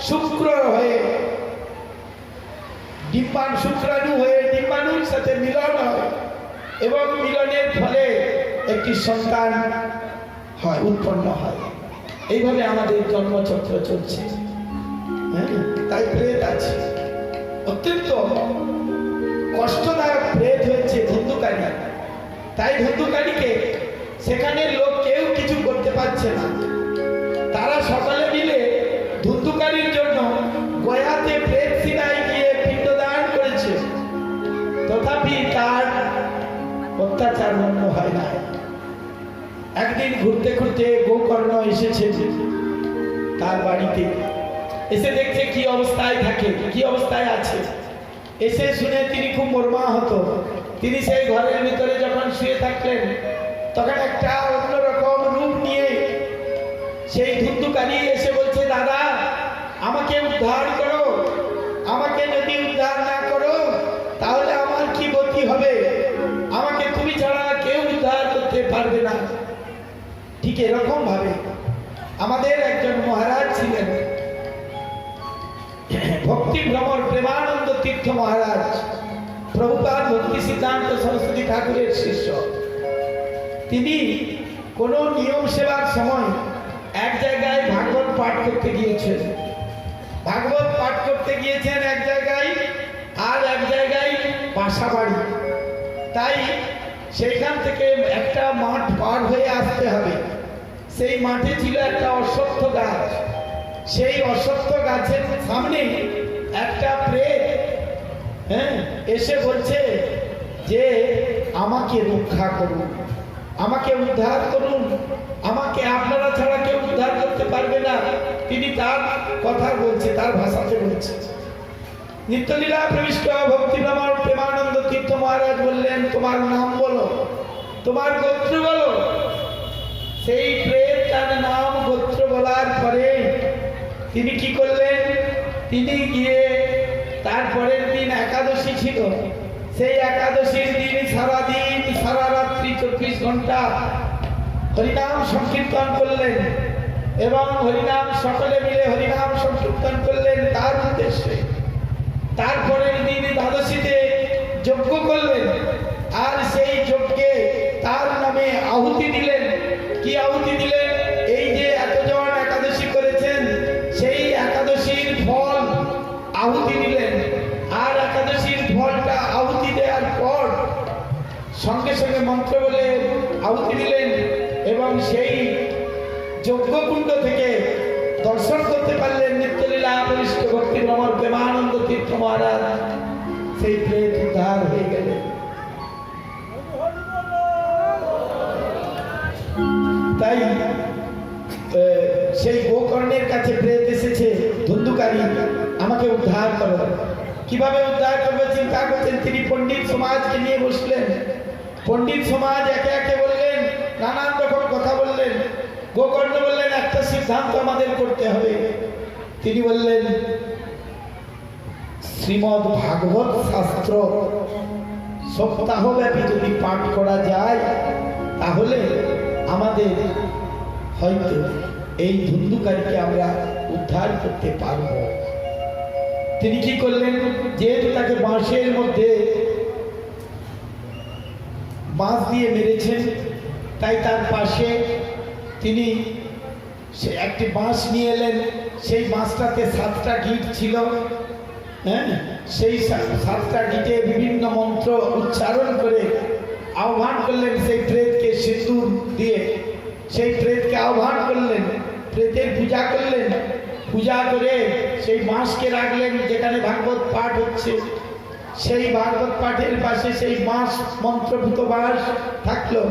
শুক্র হয়ে শুক্রাণু হয়ে ডিম্বাণুর সাথে মিলন হয়, এবং মিলনের ফলে একটি সন্তান হয়, উৎপন্ন হয়। এইভাবে আমাদের জন্মচক্র চলছে। তাই প্রেত আছে। অত্যন্ত কষ্টদায়ক প্রেত হয়েছে ধুন্ধুকারী। তাই ধুন্ধুকারীকে সেখানে লোক কেউ কিছু করতে পারছে না। তারা সকালে মিলে ধুন্ধুকারীর জন্য গয়াতে প্রেত শিলায় গিয়ে পিণ্ডদান করেছে, তথাপি তার অত্যাচার বন্ধ হয় না। একদিন ঘুরতে ঘুরতে গোকর্ণ এসেছে তার বাড়িতে, এসে দেখছে কি অবস্থায় থাকে, কি অবস্থায় আছে। এসে শুনে তিনি খুব মর্মাহত। তিনি সেই ঘরের ভিতরে যখন শুয়ে থাকলেন, তখন একটা অন্যরকম রূপ নিয়ে সেই ধুন্ধুকারী এসে বলছে, দাদা আমাকে উদ্ধার করো, আমাকে যদি উদ্ধার না করো তাহলে আমার কি গতি হবে, আমাকে তুমি ছাড়া কেউ উদ্ধার করতে পারবে না। ঠিক এরকম ভাবে আমাদের একজন মহারাজ ছিলেন, ভক্তি ভ্রমর প্রেমানন্দ তীর্থ মহারাজ, প্রভুপাদ ভক্তি সিদ্ধান্ত সরস্বতী ঠাকুরের শিষ্য। তিনি কোন নিয়ম সেবার সময় এক জায়গায় ভাগবত পাঠ করতে গিয়েছেন, ভাগবত পাঠ করতে গিয়েছেন এক জায়গায়, আর এক জায়গায় বাসা বাড়ি। তাই সেইখান থেকে একটা মাঠ পার হয়ে আসতে হবে। সেই মাঠে ছিল একটা অশ্বত্থ গাছ। সেই অশ্বত্থ গাছের সামনে একটা প্রেত এসে বলছে যে আমাকে রক্ষা করুন, আমাকে উদ্ধার করুন, আমাকে আপনারা ছাড়া কেউ উদ্ধার করতে পারবে না। তিনি তার কথা বলছে, তার ভাষাতে বলছে। নিত্যলীলা প্রবিষ্ট ভক্তি ভ্রমর প্রেমানন্দ তীর্থ মহারাজ বললেন, তোমার নাম বলো, তোমার গোত্র বলো। সেই প্রেত তার নাম গোত্র বলার পরে তিনি কি করলেন, তিনি গিয়ে তারপরের দিন একাদশী ছিল, সেই একাদশীর দিন সারাদিন সারা রাত্রি 24 ঘন্টা হরিনাম সংকীর্তন করলেন এবং হরিনাম সকলে মিলে হরিনাম সংকীর্তন করলেন তার উদ্দেশ্যে। তারপরের দিন দ্বাদশীতে যজ্ঞ করলেন, আর সেই যজ্ঞে তার নামে আহুতি দিলেন। কি আহুতি দিলেন? এই যে এতজন একাদশী করেছেন সেই একাদশীর ফল আহুতি দিলেন, আর একাদশীর ফলটা আহুতি দেওয়ার পর সঙ্গে সঙ্গে মন্ত্র বলে আহুতি দিলেন, এবং সেই যজ্ঞকুণ্ড থেকে দর্শন করতে পারলেন নিত্যলীলা বরিষ্ঠ ভক্তি ভ্রমর প্রেমানন্দ তীর্থ মহারাজ। সেই প্রেত উদ্ধার হয়ে গেলেন। তাই সেই গোকর্ণের কাছে প্রেত এসেছে, ধুন্ধুকারী আমাকে উদ্ধার করো। কিভাবে উদ্ধার করবে চিন্তা করছেন। তিনি পণ্ডিত সমাজকে নিয়ে বসলেন। পণ্ডিত সমাজ একে একে বললেন, নানান রকম কথা বললেন। গোকর্ণ বললেন, একটা সিদ্ধান্ত আমাদের করতে হবে। তিনি বললেন, শ্রীমদ ভাগবত শাস্ত্র সপ্তাহব্যাপী যদি পাঠ করা যায় তাহলে আমাদের হয়তো এই ধুন্ধুকারীকে আমরা উদ্ধার করতে পারব। তিনি কি করলেন, যেহেতু তাকে বাঁশের মধ্যে বাঁশ দিয়ে মেরেছেন, তাই তার পাশে তিনি একটি বাঁশ নিয়ে এলেন। সেই বাঁশটাতে 7টা গিট ছিল। সেই 7টা গিটে বিভিন্ন মন্ত্র উচ্চারণ করে আহ্বান করলেন সেই প্রেতকে সিঁদুর দিয়ে। সেই প্রেতকে আহ্বান করলেন, প্রেতের পূজা করলেন। পূজা করে সেই বাঁশকে রাখলেন যেখানে ভাগবত পাঠ হচ্ছে। সেই ভাগবত পাঠের পাশে সেই বাঁশ, মন্ত্রভূত বাঁশ থাকলো।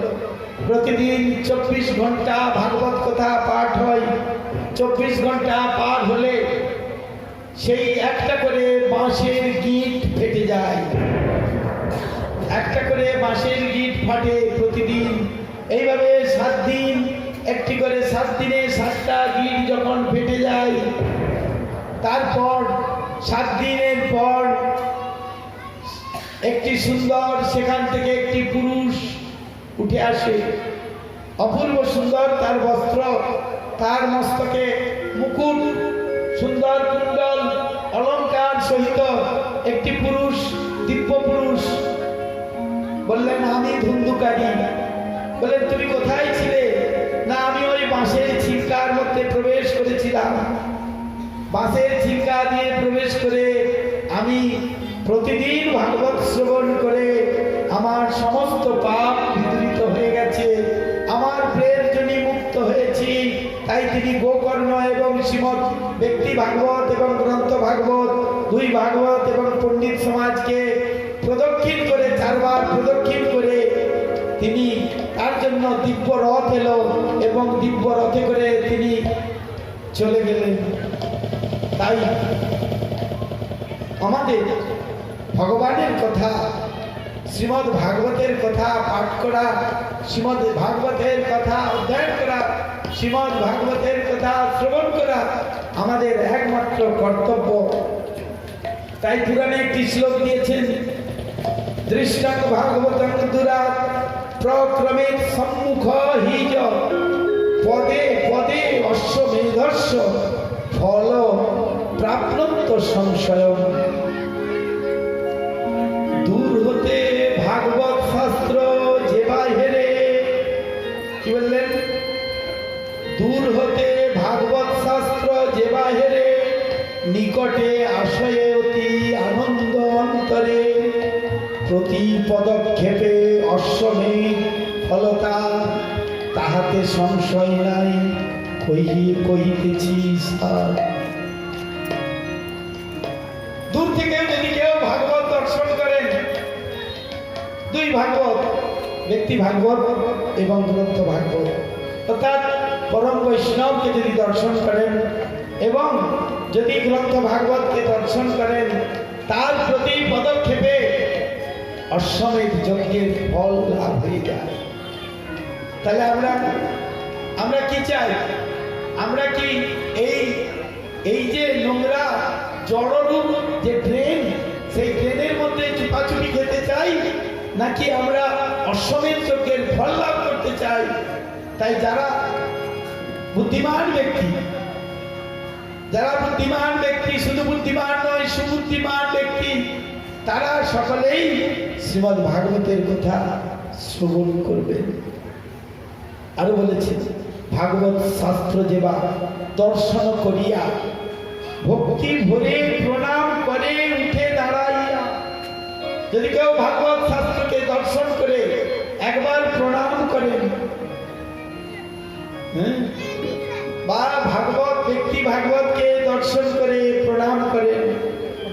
প্রতিদিন 24 ঘন্টা ভাগবত কথা পাঠ হয়। 24 ঘন্টা পার হলে সেই একটা করে বাঁশের গিট ফেটে যায়, একটা করে বাঁশের গিট ফাটে প্রতিদিন। এইভাবে 7 দিন একটি করে, 7 দিনে 7টা গিট যখন ফেটে যায়, তারপর 7 দিনের পর একটি সুন্দর সেখান থেকে একটি পুরুষ উঠে আসে। অপূর্ব সুন্দর তার বস্ত্র, তার মস্তকে মুকুট, সুন্দর কুণ্ডল অলঙ্কার সহিত একটি পুরুষ, দিব্য পুরুষ। বললেন, আমি ধুন্ধুকারী। বললেন, তুমি কোথায় ছিলে? না, আমি ওই বাঁশের ছিলকার মধ্যে প্রবেশ করেছিলাম। বাঁশের ছিলকা দিয়ে প্রবেশ করে আমি প্রতিদিন ভাগবত শ্রবণ করে আমার সমস্ত পাপ বিদূরিত হয়ে গেছে, আমার প্রের জন্য মুক্ত হয়েছি। তাই তিনি গোকর্ণ এবং শ্রীমদ ব্যক্তি ভাগবত এবং গ্রন্থ ভাগবত, 2 ভাগবত এবং পণ্ডিত সমাজকে প্রদক্ষিণ করে 4 বার প্রদক্ষিণ করে তিনি তার জন্য দিব্য রথ এলো এবং দিব্য রথে করে তিনি চলে গেলেন। তাই আমাদের ভগবানের কথা, শ্রীমদ্ ভাগবতের কথা পাঠ করা, শ্রীমদ্ ভাগবতের কথা অধ্যয়ন করা, শ্রীমদ্ ভাগবতের কথা শ্রবণ করা আমাদের একমাত্র কর্তব্য। তাই পুরাণে একটি শ্লোক দিয়েছেন, দৃষ্টাং ভাগবতং দুরাত প্রক্রমে সম্মুখ হিজ পদে পদে অশ্বমেধস্য ফল প্রাপ্নত্ব সংশয়। দূর হতে ভাগবত শাস্ত্র যে বাহিরে, কি বললেন? দূর হতে ভাগবত শাস্ত্র যে বাহিরে, নিকটে আশয়ে অতি আনন্দ অন্তরে। প্রতি পদক্ষেপে অশ্বমেধ ফলতা, তাহাতে সংশয় নাই কহিতেছি স্যার। দূর থেকে যদি কেউ ভাগবত দর্শন করেন, দুই ভাগবত, ব্যক্তি ভাগবত এবং গ্রন্থ ভাগবত, অর্থাৎ পরম বৈষ্ণবকে যদি দর্শন করেন এবং যদি গ্রন্থ ভাগবতকে দর্শন করেন, তার প্রতি পদক্ষেপে অশ্বমেধ যজ্ঞের ফল লাভ হয়ে যায়। তাহলে আমরা কি চাই? আমরা কি এই যে নোংরা জড়রূপ যে ড্রেন, সেই ড্রেনের মধ্যে চুপাচুপি খেতে চাই, নাকি আমরা অশ্বমেধ যজ্ঞের ফল লাভ করতে চাই? তাই যারা বুদ্ধিমান ব্যক্তি, শুধু বুদ্ধিমান নয়, সুবুদ্ধিমান ব্যক্তি, তারা সকলেই শ্রীমদ্ ভাগবতের কথা শ্রবণ করবেন। আরো বলেছেন, ভাগবত শাস্ত্র যেবা দর্শন করিয়া ভক্তি ভরে প্রণাম করে উঠে দাঁড়াইয়া। যদি কেউ ভাগবত শাস্ত্রকে দর্শন করে একবার প্রণাম করেন, বা ব্যক্তি ভাগবতকে দর্শন করে প্রণাম করেন,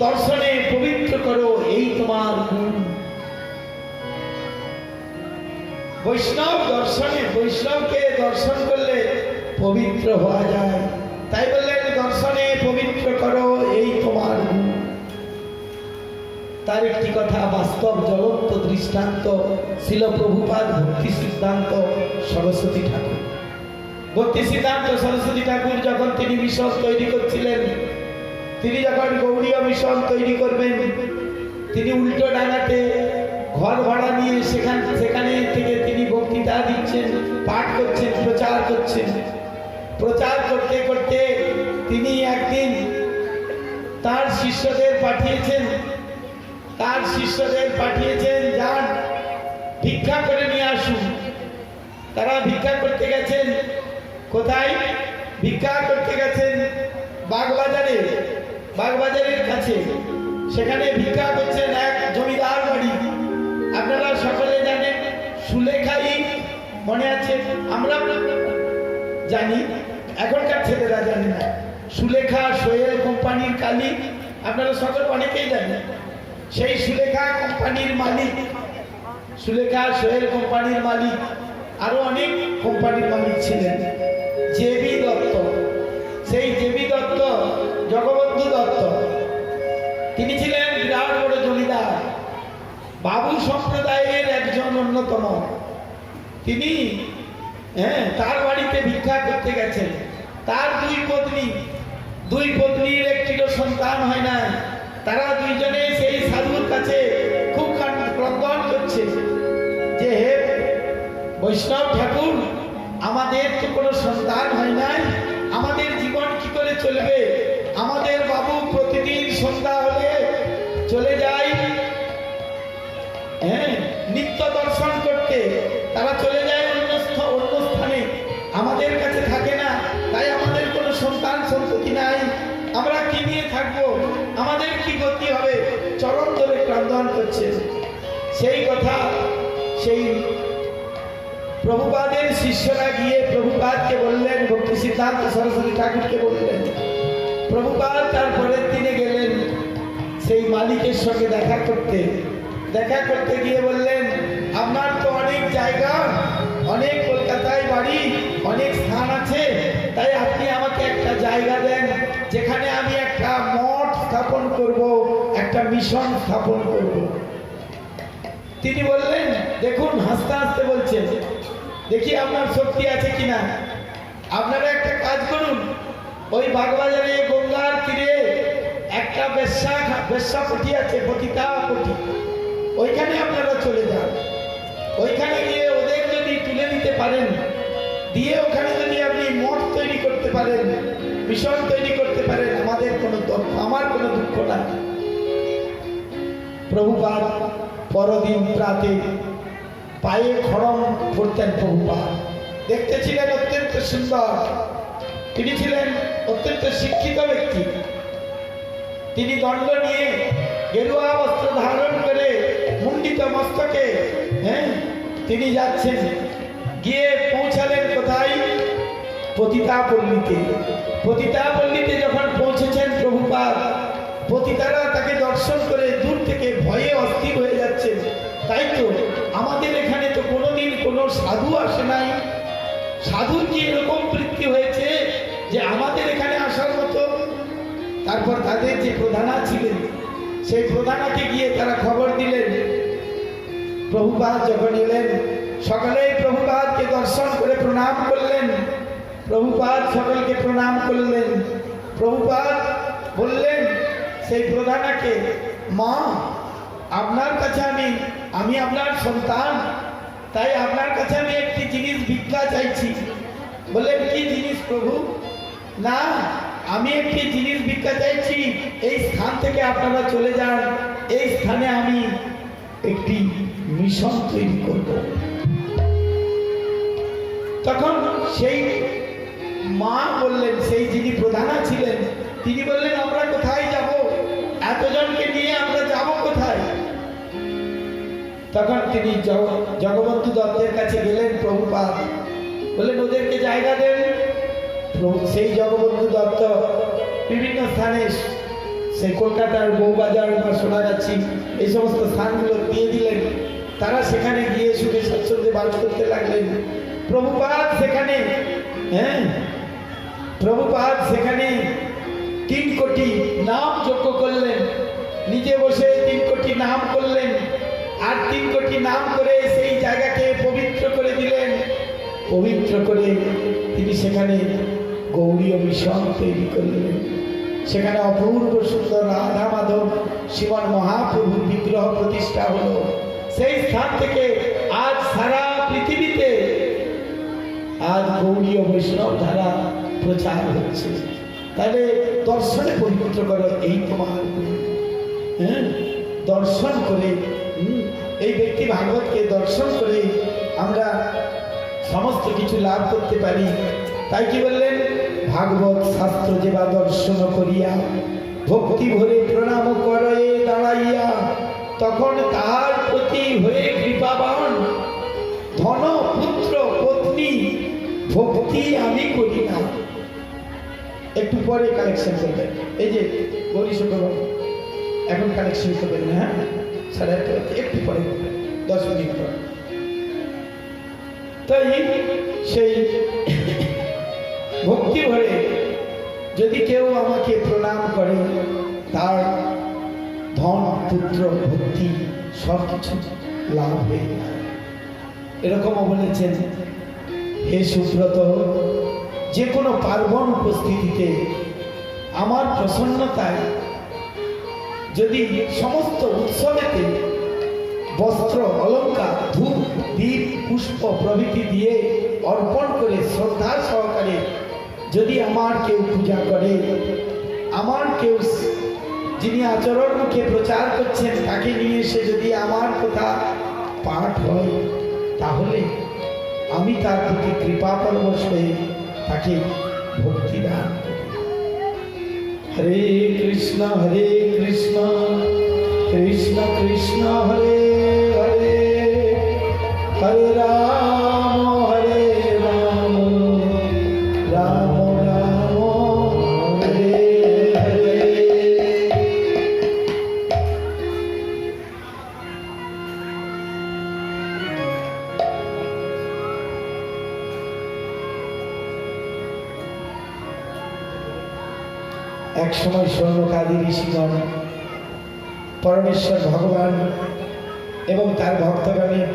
দর্শনে পবিত্র করো, এই তোমার গুণ। বৈষ্ণবকে দর্শন করলে পবিত্র হওয়া যায়। তাই বললেন, দর্শনে পবিত্র করো, এই তোমার গুণ। তার একটি কথা বাস্তব জ্বলন্ত দৃষ্টান্ত ছিল প্রভুপাদ ভক্তি সিদ্ধান্ত সরস্বতী ঠাকুর। ভক্তি সিদ্ধান্ত সরস্বতী ঠাকুর যখন তিনি মিশন তৈরি করছিলেন, তিনি যখন গৌড়ীয় মিশন তৈরি করবেন, তিনি উল্টো ডাঙাতে ঘর ভাড়া নিয়ে সেখানে থেকে তিনি বক্তৃতা দিচ্ছেন, পাঠ করছেন, প্রচার করছেন। প্রচার করতে করতে তিনি একদিন তার শিষ্যদের পাঠিয়েছেন, যান ভিক্ষা করে নিয়ে আসুন। তারা ভিক্ষা করতে গেছেন। কোথায় ভিক্ষা করতে গেছেন? বাগবাজারের কাছে। সেখানে ভিক্ষা করছেন এক জমিদার বাড়ি। আপনারা সকলে জানেন, সুলেখাই মনে আছে? আমরা জানি, এখনকার ছেলেরা জানে না। সুলেখা সোহেল কোম্পানির কালী, আপনারা সকলে অনেকেই জানেন। সেই সুলেখা কোম্পানির মালিক, সুলেখা সোহেল কোম্পানির মালিক, আরো অনেক কোম্পানির মালিক ছিলেন। জেবি দত্ত, সেই জেবি দত্ত, জগবন্ধু দত্ত, তিনি ছিলেন বিরাট বড় জমিদার, বাবু সম্প্রদায়ের একজন অন্যতম। তিনি তার বাড়িতে ভিক্ষা করতে গেছেন। তার দুই পত্নীর একটিও সন্তান হয় না। তারা দুইজনে সেই সাধুর কাছে খুব ক্রন্দন করছে যে, হে বৈষ্ণব ঠাকুর, আমাদের তো কোনো সন্তান হয় নাই, আমাদের জীবন কি করে চলবে? আমাদের বাবু প্রতিদিন সন্ধ্যা হলে চলে যায় নিত্য দর্শন করতে, তারা চলে যায় অন্য স্থানে, আমাদের কাছে থাকে না। তাই আমাদের কোনো সন্তান সন্ততি নাই, আমরা কি নিয়ে থাকবো? আমাদের কি গতি হবে? চরম ধরে ক্রন্দন করছে। সেই কথা সেই প্রভুপাদের শিষ্যরা গিয়ে প্রভুপাদকে বললেন, ভক্তি সিদ্ধান্ত সরস্বতী ঠাকুরকে বললেন। প্রভুপাদ তার পরের দিনে গেলেন সেই মালিকের সঙ্গে দেখা করতে গিয়ে বললেন, আপনার তো অনেক জায়গা, অনেক কলকাতায় বাড়ি, অনেক স্থান আছে, তাই আপনি আমাকে একটা জায়গা দেন যেখানে আমি একটা মঠ স্থাপন করব, একটা মিশন স্থাপন করব। তিনি বললেন, দেখুন, হাসতে হাসতে বলছেন, দেখি আপনার শক্তি আছে কিনা। আপনারা একটা কাজ করুন, ওই বাগবাজারে গঙ্গার তীরে একটা বেশ্যাপটি আছে, পতিতাপটি, ওইখানে আপনারা চলে যান। ওইখানে গিয়ে ওদের যদি তুলে নিতে পারেন, দিয়ে ওখানে যদি আপনি মঠ তৈরি করতে পারেন, মিশন তৈরি করতে পারেন, আমার কোনো দুঃখ না। প্রভুপাদ পরদিন প্রাতে পায়ে খড়ম পড়তেন। প্রভুপাদ দেখতে ছিলেন অত্যন্ত সুন্দর, তিনি ছিলেন অত্যন্ত শিক্ষিত ব্যক্তি। তিনি দণ্ড নিয়ে গেরুয়া বস্ত্র ধারণ করে মুন্ডিত মস্তকে তিনি যাচ্ছেন। গিয়ে পৌঁছালেন কোথায়? পতিতাপল্লীতে। পতিতাপল্লীতে যখন পৌঁছেছেন প্রভুপাদ, পতিতারা তাকে দর্শন করে দূর থেকে ভয়ে অস্থির হয়ে যাচ্ছেন। তাই তো আমাদের এখানে তো কোনোদিন কোনো সাধু আসে নাই, সাধুর কি এরকম বৃত্তি হয়েছে যে আমাদের এখানে আসার মতো? তারপর তাদের যে প্রধানা ছিলেন, সেই প্রধানাকে গিয়ে তারা খবর দিলেন। প্রভুপাদ যখন এলেন, সকলেই প্রভুপাদকে দর্শন করে প্রণাম করলেন। প্রভুপাদ সকলকে প্রণাম করলেন। প্রভুপাদ বললেন সেই প্রধানাকে, মা, আপনার কাছে আমি আপনার সন্তান, তাই আপনার কাছে আমি একটি জিনিস ভিক্ষা চাইছি। বললেন, কি জিনিস প্রভু? না, আমি একটি জিনিস ভিক্ষা চাইছি, এই স্থান থেকে আপনারা চলে যান, এই স্থানে আমি একটি মিশন তৈরি করব। তখন সেই মা বললেন, সেই যিনি প্রধানা ছিলেন তিনি বললেন, আমরা কোথায় যাব? এতজনকে নিয়ে আমরা যাব কোথায়? তখন তিনি জগবন্ধু দত্তের কাছে গেলেন। প্রভুপাদ বললেন, ওদেরকে জায়গা দেন। সেই জগবন্ধু দত্ত বিভিন্ন স্থানে, সেই কলকাতার বউবাজার বা সোনাগাছি, এই সমস্ত স্থানগুলো দিয়ে দিলেন। তারা সেখানে গিয়ে সুখে স্বাচ্ছন্দ্যে বাস করতে লাগলেন। প্রভুপাদ সেখানে 3 কোটি নাম যজ্ঞ করলেন। নিজে বসে 3 কোটি নাম করলেন, আর 3 কোটি নাম করে সেই জায়গাকে পবিত্র করে দিলেন। পবিত্র করে তিনি সেখানে গৌড়ীয় মিশন তৈরি করলেন। সেখানে অপূর্ব সুন্দর রাধা মাধব শ্রীমান মহাপ্রভুর বিগ্রহ প্রতিষ্ঠা হলো। সেই স্থান থেকে আজ সারা পৃথিবীতে আজ গৌড়ীয় বৈষ্ণব ধারা প্রচার হচ্ছে। তাহলে দর্শনে পবিত্র করো, এই তোমার দর্শন করে, এই ব্যক্তি ভাগবতকে দর্শন করে আমরা সমস্ত কিছু লাভ করতে পারি। তাই কি বললেন? ভাগবত শাস্ত্র যেবা দর্শন করিয়া ভক্তি ভরে প্রণাম করে দাঁড়াইয়া, তখন তাহার প্রতি হয়ে কৃপাবান, ধন পুত্র পত্নী ভক্তি আমি করি না। একটু পরে কালেকশন করবেন, এই যে গৌরী শুক্রবার এখন কালেকশন করবেন না, হ্যাঁ, 8:30, একটু পরে 10 মিনিট পর। তাই সেই ভক্তি ভরে যদি কেউ আমাকে প্রণাম করে, তার ধন পুত্র ভক্তি সব কিছু লাভ হয়ে যায়। এরকমও বলেছেন, হে সুব্রত, যে কোনো পার্বণ উপস্থিতিতে আমার প্রসন্নতায় যদি সমস্ত উৎসবেতে বস্ত্র অলঙ্কার ধূপ দীপ পুষ্প প্রভৃতি দিয়ে অর্পণ করে শ্রদ্ধা সহকারে যদি আমার কেউ পূজা করে, আমার কেউ যিনি আচরণ মুখে প্রচার করছেন তাকে নিয়ে এসে যদি আমার কথা পাঠ হয়, তাহলে আমি তার প্রতি কৃপা পরবশ হয়ে তাকে ভক্তি দান করি। হরে কৃষ্ণ কৃষ্ণ কৃষ্ণ হরে হরে, হরে রাম রাম রাম হরে হরে। এক সময় স্বর্ণকালী ঋষিগণ পরমেশ্বর ভগবান এবং তার ভক্তগণের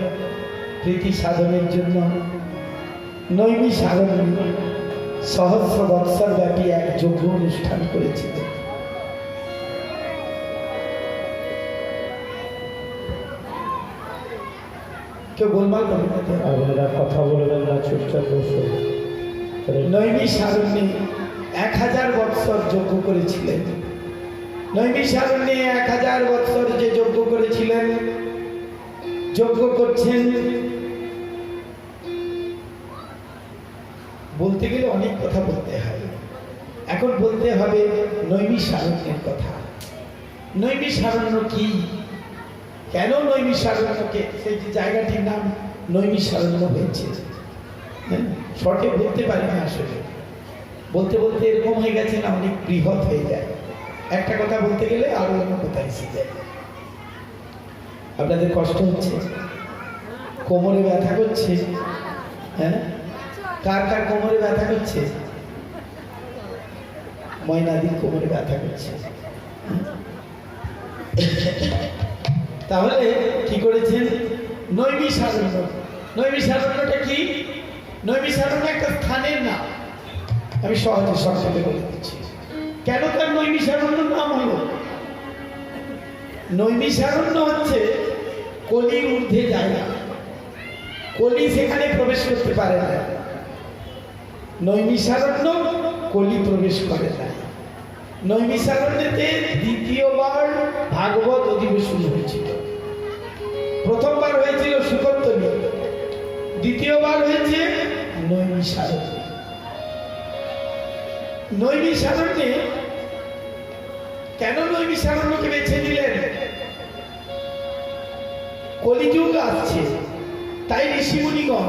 প্রীতি সাধনের জন্য নৈমিষারণ্যে সহস্র বৎসর ব্যাপী এক যজ্ঞ অনুষ্ঠান করেছিলেন। কেউ গোলমাল করবেন না, আপনারা কথা বলবেন না, চুপচাপ বসে। নৈমিষারণ্যে 1000 বৎসর যজ্ঞ করেছিলেন। নৈমিষারণ্যে 1000 বৎসর যে যজ্ঞ করেছিলেন, যজ্ঞ করছেন, বলতে গেলে অনেক কথা বলতে হয়। এখন বলতে হবে নৈমিষারণ্যের কথা। নৈমিষারণ্য কি, কেন নৈমিষারণ্যকে, সেই জায়গাটির নাম নৈমিষারণ্য হয়েছে, শর্টে বলতে পারি না। আসলে বলতে বলতে এরকম হয়ে গেছে না, অনেক বৃহৎ হয়ে যায়। একটা কথা বলতে গেলে আরো অন্য কথা এসে যায়। আপনাদের কষ্ট হচ্ছে, কোমরে ব্যথা করছে, হ্যাঁ? কার কার কোমরে ব্যথা করছে? ময়নাদির কোমরে ব্যথা করছে। তাহলে কি করেছেন? নৈমিষারণ্য। নৈমিষারণ্যটা কি? নৈমিষারণ্য একটা স্থানের নাম। আমি সহজে সংক্ষেপে বলে দিচ্ছি কেন তার নৈমিষারণ্য নাম হলো। নৈমিষারণ্য হচ্ছে কলির ঊর্ধ্বে জায়গা, কলি সেখানে প্রবেশ করতে পারে না। নৈমিষারণ্য কলি প্রবেশ করে না। নৈমিষারণ্যেতে দ্বিতীয়বার ভাগবত অধিবেশন হয়েছিল। প্রথমবার হয়েছিল সুকত্তনী, দ্বিতীয়বার হয়েছে নৈমিষারণ্য। নৈমিষারণ্যে কেন নৈমিষারণ্যকে বেছে নিলেন? কলিযুগ আসছে, তাই ঋষিমুনিগণ,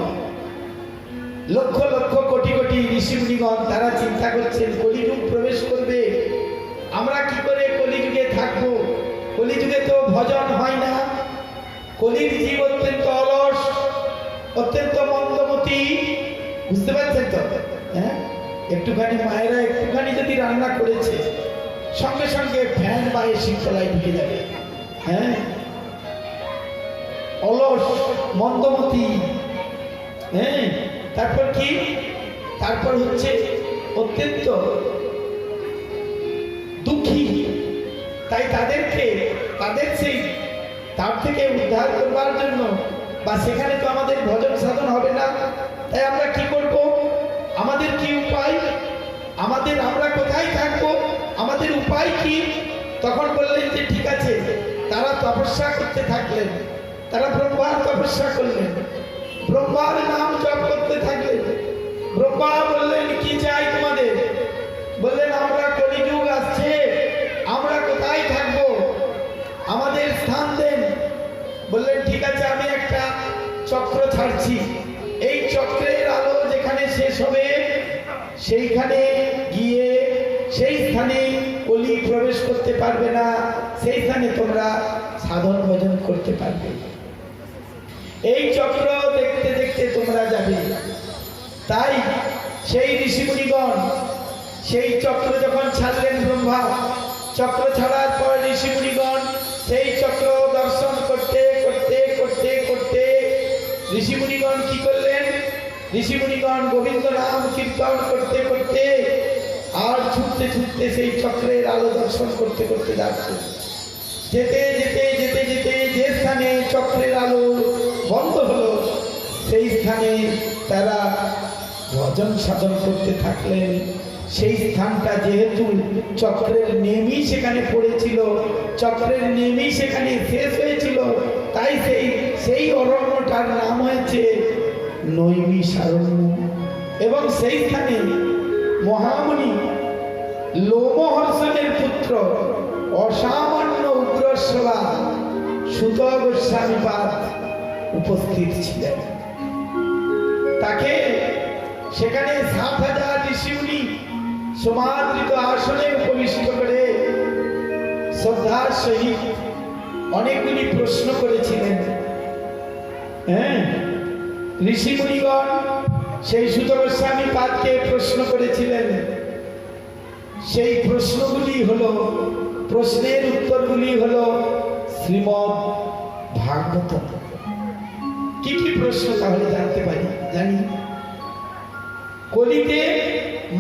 লক্ষ লক্ষ কোটি কোটি ঋষিমুনিগণ তারা চিন্তা করছেন কলিযুগ প্রবেশ করবে, আমরা কি করে কলিযুগে থাকবো? কলিযুগে তো ভজন হয় না, কলির জীব অত্যন্ত অলস, অত্যন্ত মন্দমতি। বুঝতে পারছেন তো? হ্যাঁ, একটুখানি মায়েরা একটুখানি যদি রান্না করেছে, সঙ্গে সঙ্গে ফ্যান বা এসি তলায় ঢুকে যাবে। হ্যাঁ, অলস, মন্দমতি। হ্যাঁ, তারপর কি? তারপর হচ্ছে অত্যন্ত দুঃখী। তাই তাদেরকে, তাদের সেই তার থেকে উদ্ধার করবার জন্য, বা সেখানে তো আমাদের ভজন সাধন হবে না, তাই আমরা কি করব? আমাদের কি উপায়? আমরা কোথায় থাকবো? আমাদের উপায় কি? তখন বললেন যে ঠিক আছে, তারা তপস্যা করতে থাকলেন, তারা ব্রহ্মার তপস্যা করলেন, ব্রহ্মার নাম জপ করতে থাকলেন। ব্রহ্মা বললেন কি চাই তোমাদের? বললেন আমরা কলিযুগ আসছে, আমরা কোথায় থাকবো? আমাদের স্থান দেন। বললেন ঠিক আছে, আমি একটা চক্র ছাড়ছি, এই চক্রের আলো যেখানে শেষ হবে সেইখানে গিয়ে সেই স্থানে কলি প্রবেশ করতে পারবে না, সেই স্থানে তোমরা সাধন ভজন করতে পারবে। এই চক্র দেখতে দেখতে তোমরা যাবে। তাই সেই ঋষিমুনিগণ সেই চক্র যখন ছাড়লেন, ব্রহ্মা চক্র ছাড়ার পর ঋষিমুনিগণ সেই চক্র দর্শন করতে করতে করতে করতে ঋষিমুনিগণ কি করলেন? ঋষিমুনিগণ গোবিন্দ নাম কীর্তন করতে করতে আর ছুটতে ছুটতে সেই চক্রের আলো দর্শন করতে করতে যাচ্ছে। যেতে যেতে যেতে যেতে যে স্থানে চক্রের আলো বন্ধ হলো, সেই স্থানে তারা ভজন সাধন করতে থাকলেন। সেই স্থানটা যেহেতু চক্রের নেমই সেখানে পড়েছিল, চক্রের নেমই সেখানে শেষ হয়েছিল, তাই সেই অরণ্যটার নাম হয়েছে নৈমিষারণ্য। এবং সেই স্থানে মহামুনি লোমহর্ষণের পুত্র অসামান্য উগ্রশ্রবা সুত গোস্বামীপাদ উপস্থিত ছিলেন। তাকে সেখানে ৭,০০০ ঋষিমুনি সমাদৃত আসনে উপবিষ্ট করে শ্রদ্ধার সহিত অনেকগুলি প্রশ্ন করেছিলেন। হ্যাঁ, ঋষিমুনিগণ সেই সুত গোস্বামীপাদকে প্রশ্ন করেছিলেন সেই প্রশ্নগুলি হলো, প্রশ্নের উত্তরগুলি হলো শ্রীমদ্ ভাগবত। কি কি প্রশ্ন তাহলে জানতে পারি? জানি কলিতে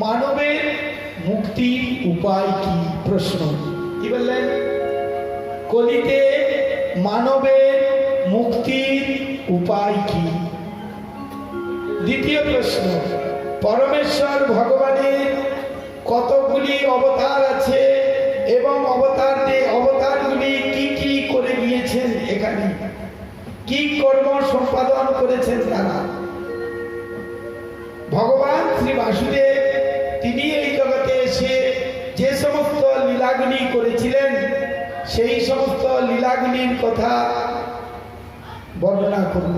মানবের মুক্তির উপায় কি? প্রশ্ন কি বললেন? কলিতে মানবের মুক্তির উপায় কি? দ্বিতীয় প্রশ্ন, পরমেশ্বর ভগবানের কতগুলি অবতার আছে এবং অবতারগুলি কি কি করে গিয়েছেন, এখানে কি কর্ম সম্পাদন করেছেন তারা? ভগবান শ্রী বাসুদেব তিনি এই জগতে এসে যে সমস্ত লীলাগুলি করেছিলেন সেই সমস্ত লীলাগুলির কথা বর্ণনা করুন।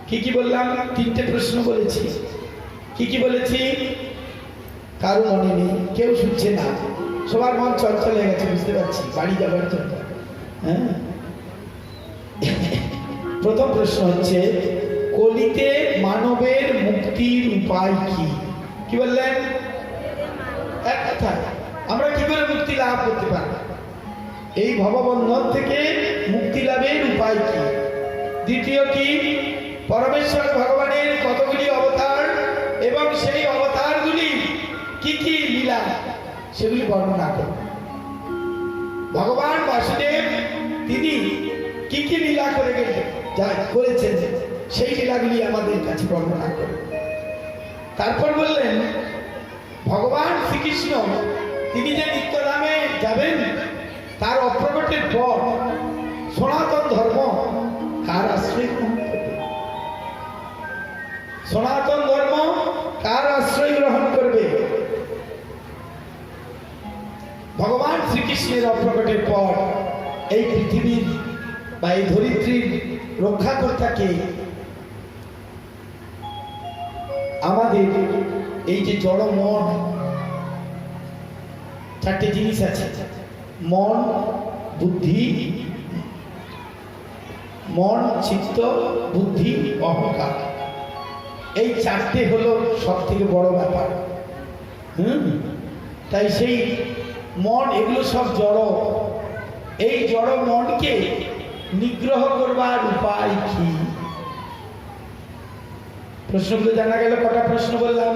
কি কি বললাম? তিনটে প্রশ্ন বলেছি। কি কি বলেছি? কারো মনে নেই, কেউ শুনছে না, সবার মন চঞ্চল হয়ে গেছে, বুঝতে পারছি, বাড়ি যাবার জন্য। হ্যাঁ, প্রথম প্রশ্ন হচ্ছে কলিতে মানবের মুক্তির উপায় কি? কি বললেন? এক কথা, আমরা কি করে মুক্তি লাভ করতে পারি? এই ভববন্ধন থেকে মুক্তি লাভের উপায় কি? দ্বিতীয় কি, পরমেশ্বর ভগবানের কতগুলি অবতার এবং সেই অবতারগুলি কি কি লীলা সেগুলি বর্ণনা করুন। ভগবান বাসুদেব তিনি কি কি লীলা করে গেলেন, যা করেছেন সেই লীলাগুলি আমাদের কাছে বর্ণনা করুন। তারপর বললেন ভগবান শ্রীকৃষ্ণ তিনি যে নিত্যধামে যাবেন তার অপ্রকটের পর সনাতন ধর্ম কার আশ্রয় গ্রহণ করবে? সনাতন ধর্ম কার আশ্রয় গ্রহণ করবে? ভগবান শ্রীকৃষ্ণের অপ্রকটের পর এই পৃথিবীর বা এই ধরিত্রীর রক্ষাকর্তাকে আমাদের এই যে জড় মন, চারটে জিনিস আছে, মন, বুদ্ধি, মন, চিত্ত, বুদ্ধি, অহংকার। এই চারটে হলো সব থেকে বড় ব্যাপার। তাই সেই মন, এগুলো সব জড়, এই জড় মনকে নিগ্রহ করবার উপায় কি? প্রশ্নগুলো জানা গেল। কটা প্রশ্ন বললাম?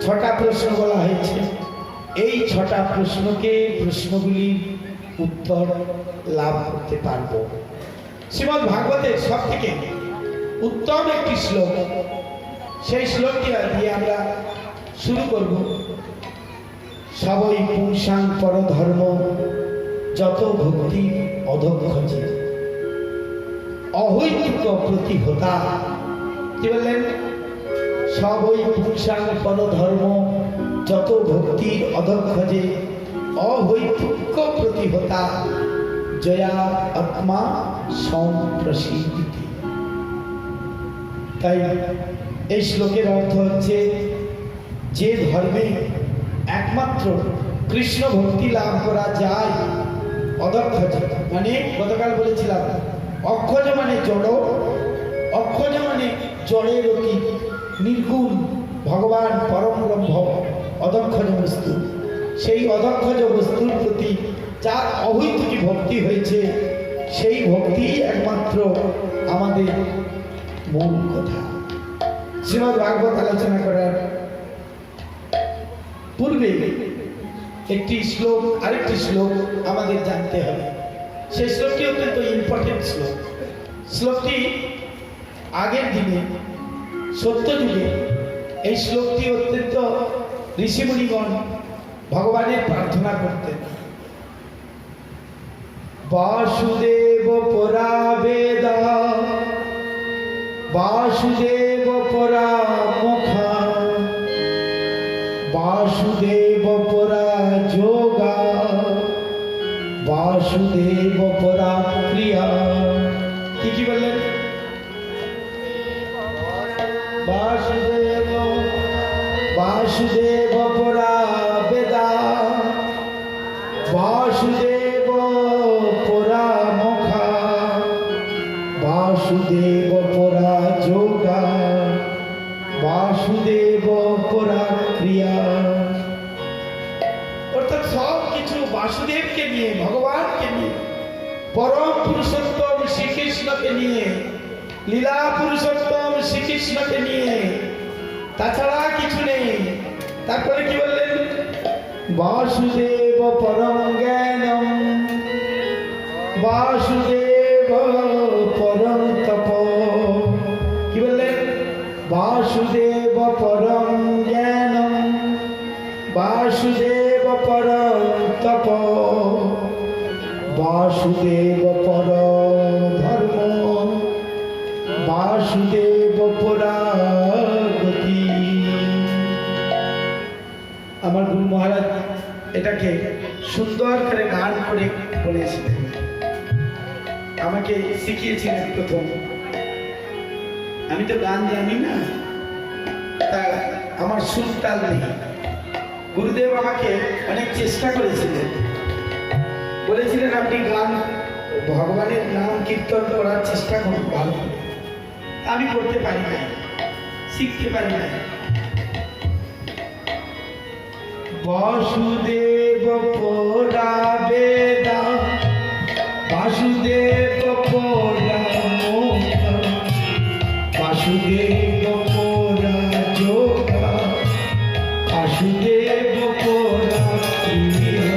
ছটা প্রশ্ন বলা হয়েছে। এই ছটা প্রশ্নগুলির উত্তর লাভ করতে পারবো। শ্রীমদ্ ভাগবতের সব থেকে উত্তম একটি শ্লোক, সেই শ্লোকটি দিয়ে আমরা শুরু করব। সবই পুংসাং পরধর্ম যত ভক্তি অধক্ষজে অহৈতুক প্রতিহতা। কি বললেন? সবই পুংসাং পরধর্ম যত ভক্তি অধক্ষজে অহৈতুক প্রতিহতা জয়া আত্মা সম্প্রসিদ্ধি। তাই এই শ্লোকের অর্থ হচ্ছে যে ধর্মে একমাত্র কৃষ্ণ ভক্তি লাভ করা যায়, অধক্ষজ মানে গতকাল বলেছিলাম অক্ষজ মানে জড়, অক্ষজ মানে জড়ের অতীত, নির্গুণ ভগবান পরম ব্রহ্ম অধক্ষজ বস্তু। সেই অধক্ষজ বস্তুর প্রতি যার অহৈতুকী ভক্তি হয়েছে, সেই ভক্তি একমাত্র আমাদের মূল কথা। শ্রীমদ্ ভাগবত আলোচনা করার পূর্বে একটি শ্লোক, আরেকটি শ্লোক আমাদের জানতে হবে। সেই শ্লোকটি অত্যন্ত ইম্পর্টেন্ট শ্লোক। শ্লোকটি আগের দিনে সত্যযুগে এই শ্লোকটি অত্যন্ত ঋষিমুনিগণ ভগবানের প্রার্থনা করতেন। বাসুদেব পরা বেদা বাসুদেব পরা মুখা বাসুদেব পরা যোগা বাসুদেব পরা ক্রিয়া। কি কি বললেন? বাসুদেব বাসুদেব পরা বেদা বাসুদেব পরা মুখা বাসুদেব পরা যোগা বাসুদেব পরা বাসুদেবকে নিয়ে, ভগবানকে নিয়ে, পরম পুরুষোত্তম শ্রীকৃষ্ণকে নিয়ে, লীলা পুরুষোত্তম শ্রীকৃষ্ণকে নিয়ে, তাছাড়া কিছু নেই। তারপরে কি বললেন? বাসুদেব পরম জ্ঞানম, বাসুদেব পরম তপ। কি বললেন? বাসুদেব পরম জ্ঞানম, বাসুদেব পরম তপ, বাসুদেব পরম ধর্ম, বাসুদেব পরাগতি। আমার গুরু মহারাজ এটাকে সুন্দর করে গান করে বলেছিলেন, আমাকে শিখিয়েছিলেন প্রথম। আমি তো গান জানি না, তা আমার সুর তাল নেই। গুরুদেব আমাকে অনেক চেষ্টা করেছিলেন, বলেছিলেন আপনি গান, ভগবানের নাম কীর্তন করার চেষ্টা করুন ভালো করে। আমি করতে পারি না, শিখতে পারি না। বাসুদেব পরা বেদা, বাসুদেব পরা মোক্ষ, বাসুদেব পরা যোগা, বাসুদেব পরা প্রিয়,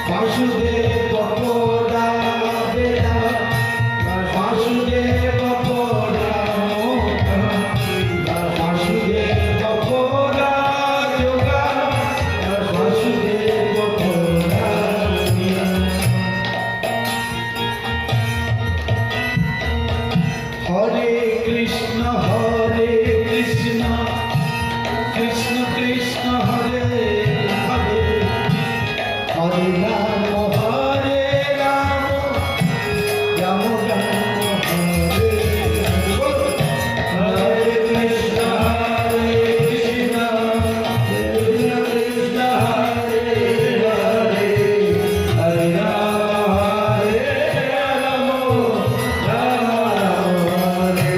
বাসুদেব পরা বেদা, বাসুদেব পরা মোক্ষ, বাসুদেব পরা যোগা, বাসুদেব পরা প্রিয়। হরে কৃষ্ণ কৃষ্ণ কৃষ্ণ হরে হরে, হরে রাম রাম রাম হরে হরে। হরে কৃষ্ণ কৃষ্ণ কৃষ্ণ হরে হরে, হরে রাম রাম রাম হরে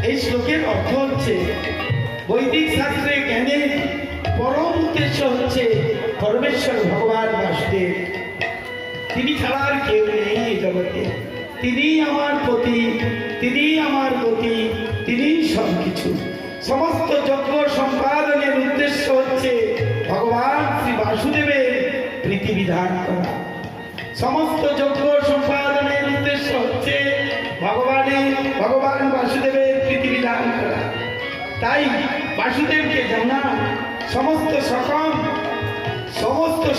এই শ্লোকের অর্থ হচ্ছে বৈদিক শাস্ত্রে জ্ঞানের পরম উদ্দেশ্য হচ্ছে পরমেশ্বর ভগবান বাসুদেব। তিনি ছাড়া আর কেউ নেই এই জগতে। তিনি আমার পতি, তিনি আমার গতি, তিনি সব কিছু। সমস্ত যজ্ঞ সম্পাদনের উদ্দেশ্য হচ্ছে ভগবান শ্রী বাসুদেবের প্রীতি বিধান করা। সমস্ত যজ্ঞ সম্পাদনের উদ্দেশ্য হচ্ছে ভগবান বাসুদেবের প্রীতি বিধান করা। তাই বাসুদেবকে জানা সমস্ত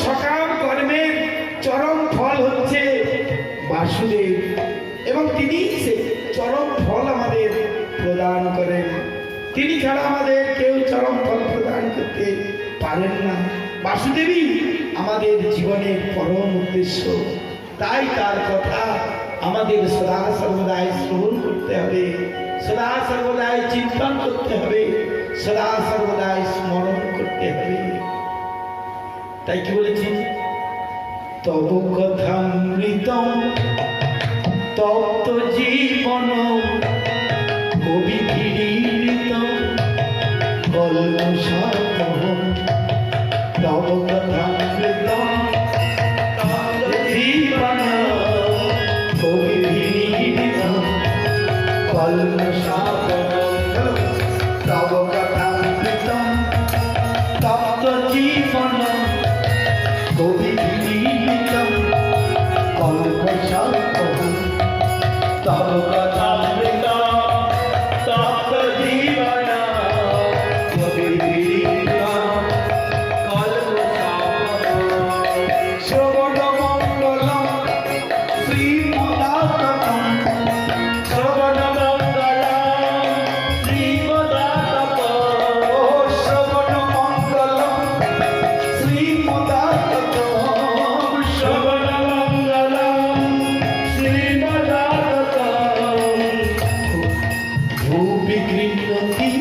সকাম কর্মের চরম ফল হচ্ছে বাসুদেব, এবং তিনি সে চরম ফল আমাদের প্রদান করেন। তিনি ছাড়া আমাদের কেউ চরম ফল প্রদান করতে পারেন না। বাসুদেবই আমাদের জীবনের পরম উদ্দেশ্য। তাই তার কথা আমাদের সদা সর্বদাই শ্রবণ করতে হবে, সদা সর্বদাই চিন্তন করতে হবে, সদা সর্বদাই স্মরণ করতে হবে। তাই কি বলেছি? তব কথামৃতম তপ্ত জীবন কবিভিড়িত কল্পসাধন। তব কথামৃতম তপ্ত জীবন কবিভিড়িত কল্পসাধন। তব কথামৃতম তপ্ত জীবন কবিভিড়িত কল্পসাধন। তব কথামৃত তপ্ত জীবন কবিভিড়িত কল্পসাধন। শ্রবণমঙ্গলম শ্রীমদাততম, শ্রবণমঙ্গলম শ্রীমদাততম, শ্রবণমঙ্গলম শ্রীমদাততম, শ্রবণমঙ্গলম শ্রীমদাততম। ভূপি গৃহ্ণতি